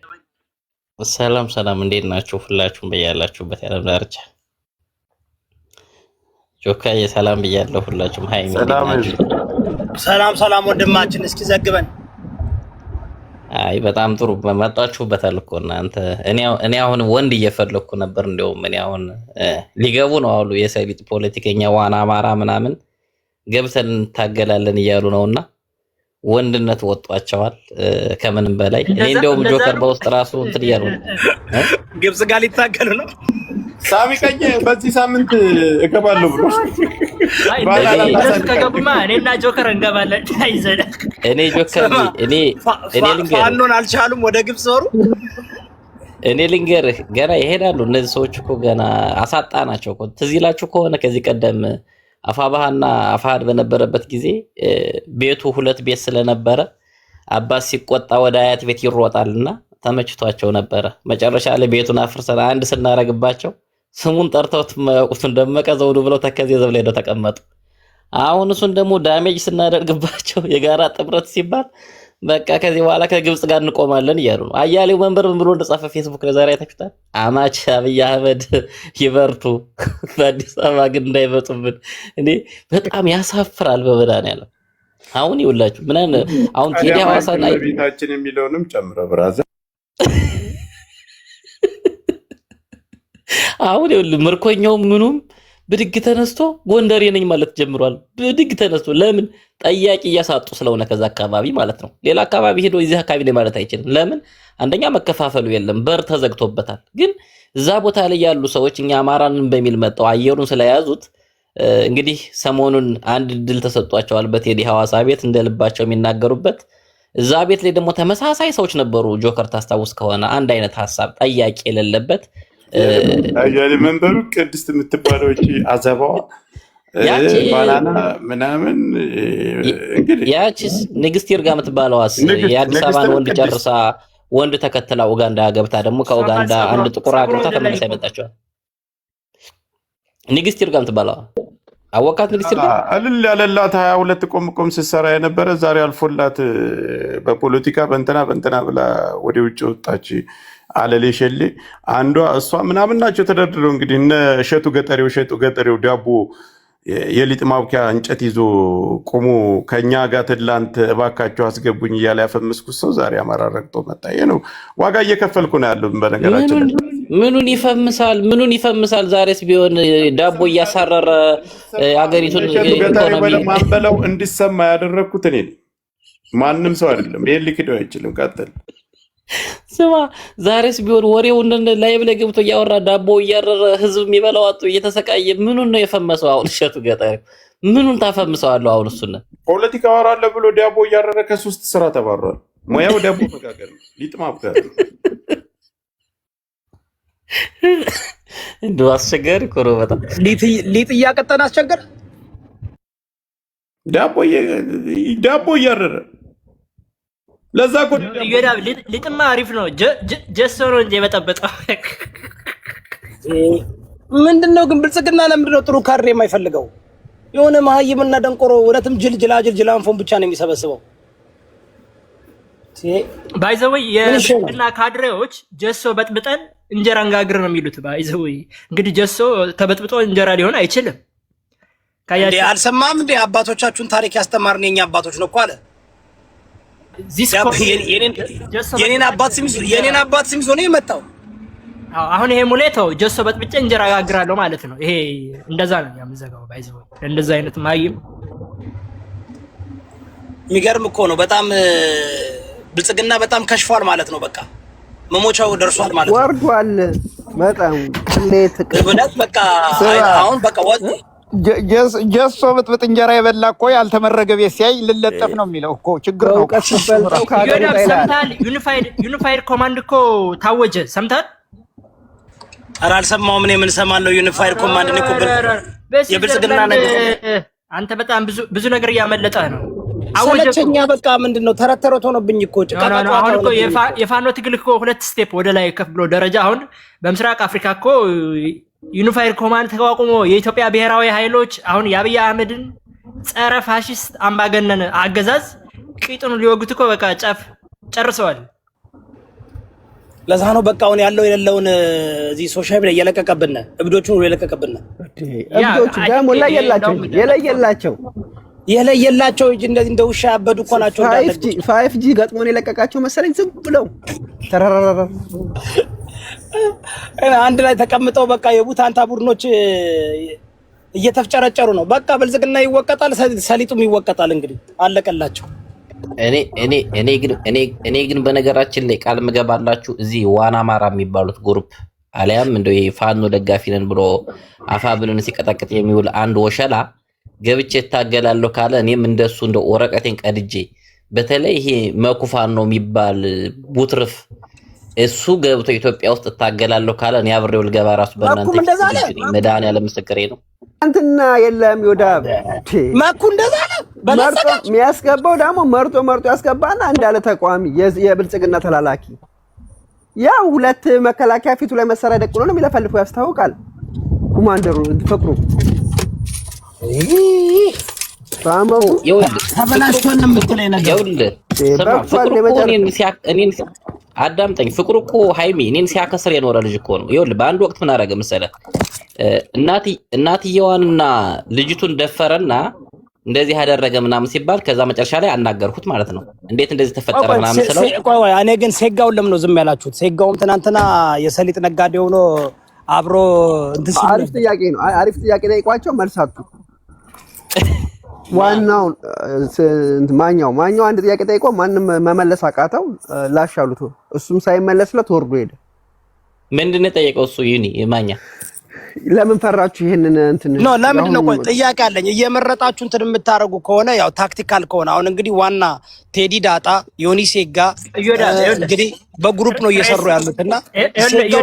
ሰላም ሰላም፣ እንዴት ናችሁ? ሁላችሁም በያላችሁበት ያለም ዳርቻ ጆካዬ ሰላም ብያለሁ። ሁላችሁም ሃይ ሰላም ሰላም ወንድማችን፣ እስኪ ዘግበን። አይ በጣም ጥሩ መጣችሁበታል እኮ እናንተ። እኔ አሁን ወንድ እየፈለኩ ነበር። እንደውም እኔ አሁን ሊገቡ ነው አሉ የሰሊጥ ፖለቲከኛ ዋና አማራ ምናምን ገብተን እንታገላለን እያሉ ነውና ወንድነት ወጧቸዋል ከምንም በላይ። እኔ እንደውም ጆከር በውስጥ ራሱ እንትን እያሉ ነው ግብጽ ጋር ሊታገሉ ነው። ሳሚ ቀኝ በዚህ ሳምንት እገባለሁ ብሎ ከገቡማ እኔና ጆከር እንገባለን። አይዘለ እኔ ጆከር እኔ ልንገርህ ፋኖን አልቻሉም ወደ ግብጽ ዞሩ። እኔ ልንገርህ ገና ይሄዳሉ እነዚህ ሰዎች እኮ ገና አሳጣናቸው እኮ። ትዝ ይላችሁ ከሆነ ከዚህ ቀደም አፋባህና አፋድ በነበረበት ጊዜ ቤቱ 2 ቤት ስለነበረ አባስ ሲቆጣ ወደ አያት ቤት ይሮጣልና ተመችቷቸው ነበረ። መጨረሻ ላይ ቤቱን አፍርሰን አንድ ስናረግባቸው ስሙን ጠርተውት የማያውቁትን ደመቀ ዘውዱ ብለው ተከዜ ዘብ ላይ ተቀመጡ። አሁን እሱን ደግሞ ዳሜጅ ስናደርግባቸው የጋራ ጥምረት ሲባል በቃ ከዚህ በኋላ ከግብጽ ጋር እንቆማለን እያሉ ነው። አያሌው መንበር ምን ብሎ እንደጻፈ ፌስቡክ ላይ ዛሬ አይታችሁታል። አማች አብይ አህመድ ይበርቱ፣ በአዲስ አበባ ግን እንዳይመጡብን። እኔ በጣም ያሳፍራል። በመድኃኒዓለም አሁን ይውላችሁ ምን አሁን ቴዲ ሐዋሳና ቤታችን የሚለውንም ጨምረ ብራዘር አሁን ይውል ምርኮኛው ምኑም ብድግ ተነስቶ ጎንደሬ ነኝ ማለት ጀምሯል። ብድግ ተነስቶ ለምን ጠያቂ እያሳጡ ስለሆነ ከዛ አካባቢ ማለት ነው። ሌላ አካባቢ ሄዶ እዚህ አካባቢ ላይ ማለት አይችልም። ለምን አንደኛ መከፋፈሉ የለም፣ በር ተዘግቶበታል። ግን እዛ ቦታ ላይ ያሉ ሰዎች እኛ አማራንን በሚል መጣው አየሩን ስለያዙት እንግዲህ ሰሞኑን አንድ ድል ተሰጧቸዋል በቴዲ ሐዋሳ ቤት እንደልባቸው የሚናገሩበት። እዛ ቤት ላይ ደግሞ ተመሳሳይ ሰዎች ነበሩ። ጆከር ታስታውስ ከሆነ አንድ አይነት ሐሳብ ጠያቂ የሌለበት አያሌ መንበሩ ቅድስት የምትባለው እቺ አዘባዋ ባናና ምናምን እንግዲህ ያቺስ ንግስት ይርጋ የምትባለዋስ የአዲስ አበባን ወንድ ጨርሳ ወንድ ተከትላ ኡጋንዳ ገብታ ደግሞ ከኡጋንዳ አንድ ጥቁር አግብታ ተመልሳ ይመጣቸዋል። ንግስት ይርጋ የምትባለዋ አወቃት። ንግስት ይርጋ እልል ያለላት 22 ቆም ስትሰራ የነበረ ዛሬ አልፎላት በፖለቲካ በእንትና ብላ ወደ ውጭ ወጣች። አለሌ ሸሌ አንዷ እሷ ምናምን ናቸው ተደርድረው እንግዲህ እነ እሸቱ ገጠሬው ዳቦ የሊጥ ማብኪያ እንጨት ይዞ ቆሞ ከኛ ጋር ትላንት እባካቸው አስገቡኝ እያለ ያፈመስኩት ሰው ዛሬ አማራ ረግጦ መጣ። ይሄ ነው ዋጋ እየከፈልኩ ነው ያለው። በነገራችን ምኑን ይፈምሳል? ዛሬስ ቢሆን ዳቦ እያሳረረ አገሪቱን ኢኮኖሚ ማንበለው እንዲሰማ ያደረግኩት እኔ ማንም ሰው አይደለም። ይሄን ሊክደው አይችልም። ቀጥል ስማ፣ ዛሬስ ቢሆን ወሬው ላይቭ ላይ ገብቶ እያወራ ዳቦ እያረረ ህዝብ የሚበላው አጥቶ እየተሰቃየ ምኑን ነው የፈመሰው? አሁን እሸቱ ገጠሬ ምኑን ታፈምሰዋለሁ? አሁን እሱን ፖለቲካ አወራለሁ ብሎ ዳቦ እያረረ ከ3 ስራ ተባሯል። ሙያው ዳቦ መጋገር ነው፣ ሊጥ ማብካት ነው። እንደው አስቸጋሪ እኮ ነው በጣም። ሊጥ እያቀጠን አስቸገር ዳቦ እያረረ ለዛ እኮ ሊጥማ አሪፍ ነው። ጀሶ ነው እንጂ የበጠበጠው ምንድነው? ግን ብልጽግና ለምንድነው ጥሩ ካድሬ የማይፈልገው? የሆነ መሀይምና ደንቆሮ እውነትም ጅላንፎን ብቻ ነው የሚሰበስበው። ባይዘወይ የብልጽግና ካድሬዎች ጀሶ በጥብጠን እንጀራ እንጋግር ነው የሚሉት። ባይዘወይ እንግዲህ ጀሶ ተበጥብጦ እንጀራ ሊሆን አይችልም። አልሰማም እንዴ? አባቶቻችሁን ታሪክ ያስተማርን የኛ አባቶች ነው እኮ አለ። የኔን አባት ስም ይዞ ነው የመጣው። አሁን ይሄ ሙሌተው ጀሶ በጥብጬ እንጀራ ጋግራለሁ ማለት ነው። ይሄ እንደዛ ነው ያምዘጋው። ባይዘወይ እንደዛ አይነት ማይም የሚገርም እኮ ነው በጣም ብልጽግና በጣም ከሽፏል ማለት ነው። በቃ መሞቻው ደርሷል ማለት ነው። ወርዷል በጣም ቅሌት ቅብነት በቃ አሁን በቃ ጀሶ ብጥብጥ እንጀራ የበላ እኮ ያልተመረገ ቤት ሲያይ ልለጠፍ ነው የሚለው እኮ ችግር ነው። ዩኒፋይድ ኮማንድ እኮ ታወጀ ሰምታል? ኧረ አልሰማሁም። እኔ ምን ሰማለሁ? ዩኒፋይድ ኮማንድ ነው እኮ የብልጽግና ነገር። አንተ በጣም ብዙ ነገር እያመለጠ ነው። ሰለቸኛ በቃ ምንድነው ተረተረቶ ሆነብኝ እኮ ጭቃቃ። አሁን እኮ የፋኖ ትግል እኮ 2 ስቴፕ ወደ ላይ ከፍ ብሎ ደረጃ። አሁን በምስራቅ አፍሪካ እኮ ዩኒፋይድ ኮማንድ ተቋቁሞ የኢትዮጵያ ብሔራዊ ኃይሎች አሁን የአብይ አህመድን ጸረ ፋሺስት አምባገነን አገዛዝ ቂጡን ሊወጉት እኮ በቃ ጨርሰዋል። ለዛ ነው በቃ አሁን ያለው የሌለውን እዚህ ሶሻል ሚዲያ እየለቀቀብን እብዶቹን ሁሉ እየለቀቀብን እብዶቹ ደግሞ የለየላቸው እንደዚህ እንደ ውሻ ያበዱ እኮ ናቸው። 5G ገጥሞን የለቀቃቸው መሰለኝ ዝም ብለው ተራራራ አንድ ላይ ተቀምጠው በቃ የቡታንታ ቡድኖች እየተፍጨረጨሩ ነው። በቃ ብልጽግና ይወቀጣል፣ ሰሊጡም ይወቀጣል። እንግዲህ አለቀላቸው። እኔ ግን በነገራችን ላይ ቃል ምገባላችሁ እዚህ ዋና አማራ የሚባሉት ግሩፕ አሊያም እንደው የፋኖ ደጋፊ ነን ብሎ አፋብንን ሲቀጠቅጥ የሚውል አንድ ወሸላ ገብቼ ታገላለሁ ካለ እኔም እንደሱ እንደ ወረቀቴን ቀድጄ በተለይ ይሄ መኩፋን ነው የሚባል ቡትርፍ እሱ ገብቶ ኢትዮጵያ ውስጥ ታገላለሁ ካለ እኔ አብሬው ልገባ ራሱ በእናንተ መዳን ያለ ምስክሬ ነው። አንተና የለም ይወዳብ ማኩ እንደዛ መርጦ የሚያስገባው ደግሞ መርጦ ያስገባና እንዳለ ተቋሚ የብልጽግና ተላላኪ ያው 2 መከላከያ ፊቱ ላይ መሳሪያ ደቅኖ ነው የሚለፈልፈው ያስታውቃል። ኮማንደሩ ፍቅሩ ታማው ተበላሽቷል የምትለኝ ነገር አዳምጠኝ። ፍቅሩ እኮ ሃይሚ እኔን ሲያከስር የኖረ ልጅ እኮ ነው። ይኸውልህ በአንድ ወቅት ምን አደረገ መሰለህ? እናትየዋንና ልጅቱን ደፈረና እንደዚህ ያደረገ ምናምን ሲባል ከዛ መጨረሻ ላይ አናገርኩት ማለት ነው። እንዴት እንደዚህ ተፈጠረ ምናምን ስለው እኔ ግን ሴጋውን ለምን ነው ዝም ያላችሁት? ሴጋውም ትናንትና የሰሊጥ ነጋዴ ሆኖ አብሮ አሪፍ ጥያቄ ነው። አሪፍ ጥያቄ ጠይቋቸው መልሳቱ ዋናው ማኛው አንድ ጥያቄ ጠይቆ ማንም መመለስ አቃተው ላሻሉት እሱም ሳይመለስለት ወርዶ ሄደ። ምንድነው የጠየቀው እሱ? ይኒ የማኛ ለምን ፈራችሁ ይሄንን እንትን ነው? ለምንድን ነው? ቆይ ጥያቄ አለኝ። እየመረጣችሁ እንትን የምታረጉ ከሆነ ያው ታክቲካል ከሆነ አሁን እንግዲህ ዋና ቴዲ ዳጣ ዮኒ ሴጋ እንግዲህ በግሩፕ ነው እየሰሩ ያሉትና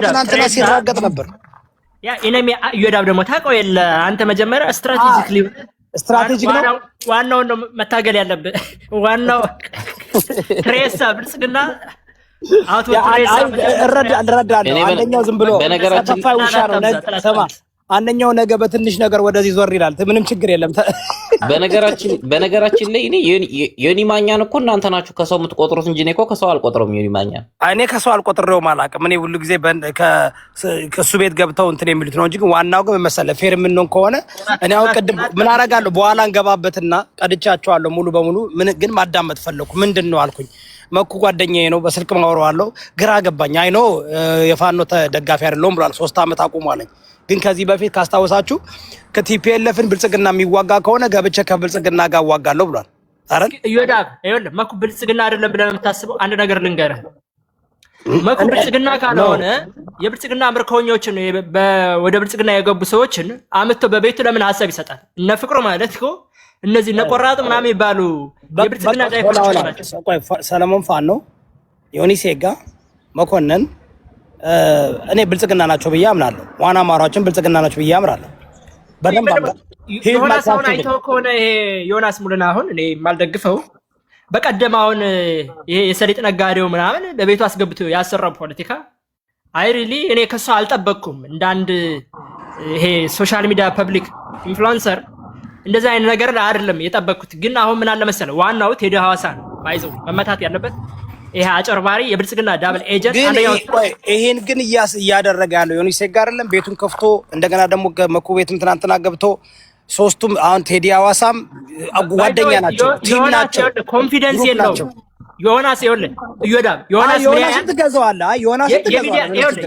ትናንትና ሲራገጥ ነበር። ያ ኢነሚ ይወዳብ ደግሞ ታውቀው የለ አንተ መጀመሪያ ስትራቴጂክ ነው ዋናው ነው መታገል ያለብህ። ዋናው ትሬሳ ብልጽግና አውቶ ትሬሳ እረዳለሁ። አንደኛው ዝም ብሎ ተፋይ ውሻ ነው። ሰማ አንደኛው ነገ በትንሽ ነገር ወደዚህ ዞር ይላል። ምንም ችግር የለም። በነገራችን ላይ እኔ ዮኒ ማኛን እኮ እናንተ ናችሁ ከሰው የምትቆጥሩት እንጂ እኔ እኮ ከሰው አልቆጥረውም። ዮኒ ማኛን እኔ ከሰው አልቆጥሬውም አላውቅም። እኔ ሁሉ ጊዜ ከእሱ ቤት ገብተው እንትን የሚሉት ነው እንጂ ዋናው ግን መሰለህ ፌር የምንሆን ከሆነ እኔ አሁን ቅድም ምን አደርጋለሁ በኋላ እንገባበትና ቀድቻቸዋለሁ ሙሉ በሙሉ ግን ማዳመጥ ፈለኩ። ምንድን ነው አልኩኝ። መኩ ጓደኛዬ ነው፣ በስልክ ማወራዋለሁ። ግራ ገባኝ። አይኖ የፋኖ ደጋፊ አይደለሁም ብሏል። 3 ዓመት አቁሟለኝ። ግን ከዚህ በፊት ካስታወሳችሁ ከቲፒኤልኤፍን ብልጽግና የሚዋጋ ከሆነ ገብቼ ከብልጽግና ጋር ዋጋለሁ ብሏል። አረን ይወዳብ ይኸውልህ መኩ ብልጽግና አይደለም ብለህ የምታስበው አንድ ነገር ልንገርህ። መኩ ብልጽግና ካልሆነ የብልጽግና ምርኮኞችን ወደ ብልጽግና የገቡ ሰዎችን አምጥቶ በቤቱ ለምን ሀሳብ ይሰጣል? እነ ፍቅሩ ማለት እኮ እነዚህ እነ ቆራጥ ምናምን ይባሉ የብልጽግና ዳይኮች ናቸው። ሰለሞን ፋኖ፣ ዮኒ ሴጋ፣ መኮንን እኔ ብልጽግና ናቸው ብዬ አምናለሁ። ዋና አማራዎችን ብልጽግና ናቸው ብዬ አምናለሁ። በደንብ ዮናስ አሁን አይተው ከሆነ ይሄ ዮናስ ሙሉን አሁን እኔ የማልደግፈው በቀደም አሁን ይሄ የሰሊጥ ነጋዴው ምናምን በቤቱ አስገብቶ ያሰራው ፖለቲካ አይሪሊ እኔ ከሱ አልጠበቅኩም። እንደ አንድ ይሄ ሶሻል ሚዲያ ፐብሊክ ኢንፍሉዌንሰር እንደዚህ አይነት ነገር አይደለም የጠበቅኩት። ግን አሁን ምን አለ መሰለ ዋናው ቴዲ ሐዋሳ ነው ባይዘው መመታት ያለበት ይሄ አጨርባሪ የብልጽግና ዳብል ኤጀንት አንደኛው። ይሄን ግን እያደረገ ያለው ዮኒ ሴጋ አይደለም። ቤቱን ከፍቶ እንደገና ደግሞ መኩ ቤትም ትናንትና ገብቶ ሶስቱም አሁን ቴዲ ሐዋሳም ጓደኛ ናቸው፣ ቲም ናቸው። ኮንፊደንስ የለውም ዮናስ ይኸውልህ እዮዳብ ዮናስ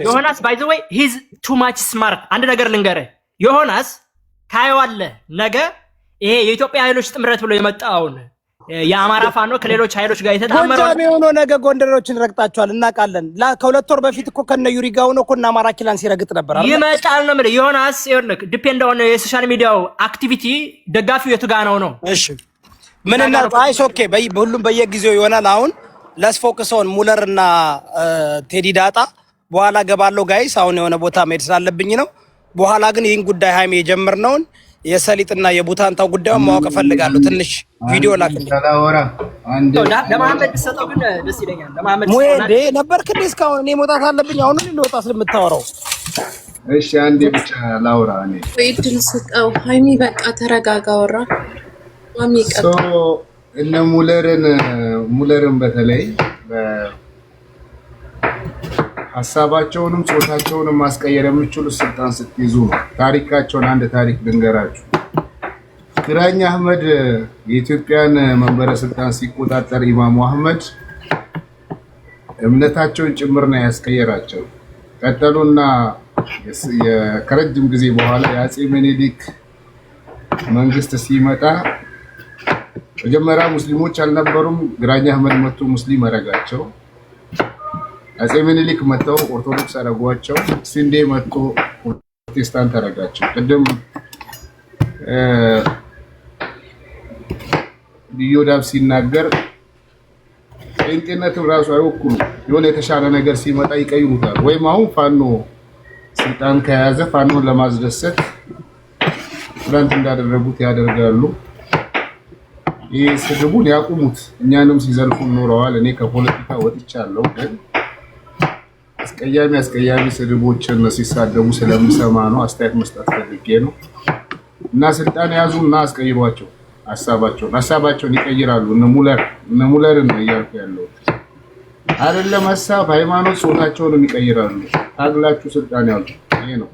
ዮናስ ባይ ዘ ወይ ሂዝ ቱ ማች ስማርት። አንድ ነገር ልንገርህ ዮናስ ታየዋለህ ነገ ይሄ የኢትዮጵያ ኃይሎች ጥምረት ብሎ የመጣውን የአማራ ፋኖ ከሌሎች ኃይሎች ጋር የተጣመረው ጎንደር የሆነ ነገ ጎንደሮችን ረግጣቸዋል እናውቃለን። ከሁለት ወር በፊት እኮ ከነ ዩሪ ጋር ሆኖ እኮ እና አማራ ኪላን ሲረግጥ ነበር አይደል? ይመጣል ነው ማለት ዮናስ ይኸውልህ ዲፔንድ ኦን የሶሻል ሚዲያው አክቲቪቲ ደጋፊው የቱ ጋር ነው። እሺ ምን እና አይስ ኦኬ ሁሉም በየጊዜው ይሆናል። አሁን ለስ ፎከስ ኦን ሙለር እና ቴዲ ዳጣ በኋላ ገባለው ጋይስ። አሁን የሆነ ቦታ መሄድ ስላለብኝ ነው። በኋላ ግን ይህን ጉዳይ ሃይሜ የጀመርነውን የሰሊጥና የቡታንታው ጉዳዩን ማወቅ እፈልጋለሁ። ትንሽ ቪዲዮ ላክልኝ። ለማህመድ ሰጠው ግን ደስ ይለኛል። ለማህመድ ሙሄዴ ነበርክ እንዴ? እስካሁን እኔ መውጣት አለብኝ። አሁን ልወጣ ስለምታወራው እሺ፣ አንዴ ብቻ ላውራ። እኔ እድል ስጠው ሃይሚ፣ በቃ ተረጋጋ። ወራ ማሚ እነ ሙለርን በተለይ ሀሳባቸውንም ጾታቸውንም ማስቀየር የምችሉት ስልጣን ስትይዙ ነው። ታሪካቸውን አንድ ታሪክ ልንገራችሁ። ግራኝ አህመድ የኢትዮጵያን መንበረ ስልጣን ሲቆጣጠር ኢማሙ አህመድ እምነታቸውን ጭምር ነው ያስቀየራቸው። ቀጠሉና ከረጅም ጊዜ በኋላ የአፄ ምኒልክ መንግስት ሲመጣ መጀመሪያ ሙስሊሞች አልነበሩም። ግራኝ አህመድ መጥቶ ሙስሊም አረጋቸው። አፄ ምኒልክ መጥተው ኦርቶዶክስ አረጓቸው። ሲንዴ መጥቶ ፕሮቴስታንት አረጋቸው። ቅድም ዮዳብ ሲናገር ጴንጤነትም ራሱ አይወክሉ የሆነ የተሻለ ነገር ሲመጣ ይቀይሩታል። ወይም አሁን ፋኖ ስልጣን ከያዘ ፋኖን ለማስደሰት ትናንት እንዳደረጉት ያደርጋሉ። ይህ ስድቡን ያቁሙት። እኛንም ሲዘልፉ ኖረዋል። እኔ ከፖለቲካ ወጥቻለሁ፣ ግን አስቀያሚ ስድቦችን ሲሳደቡ ስለምሰማ ነው አስተያየት መስጠት ፈልጌ ነው። እና ስልጣን ያዙ እና አስቀይሯቸው። ሀሳባቸውን ይቀይራሉ። እነ ሙለርን ነው እያልኩ ያለው አይደለም። ሀሳብ፣ ሃይማኖት፣ ጾታቸውን ይቀይራሉ። ታግላችሁ ስልጣን ያዙ። ይሄ ነው።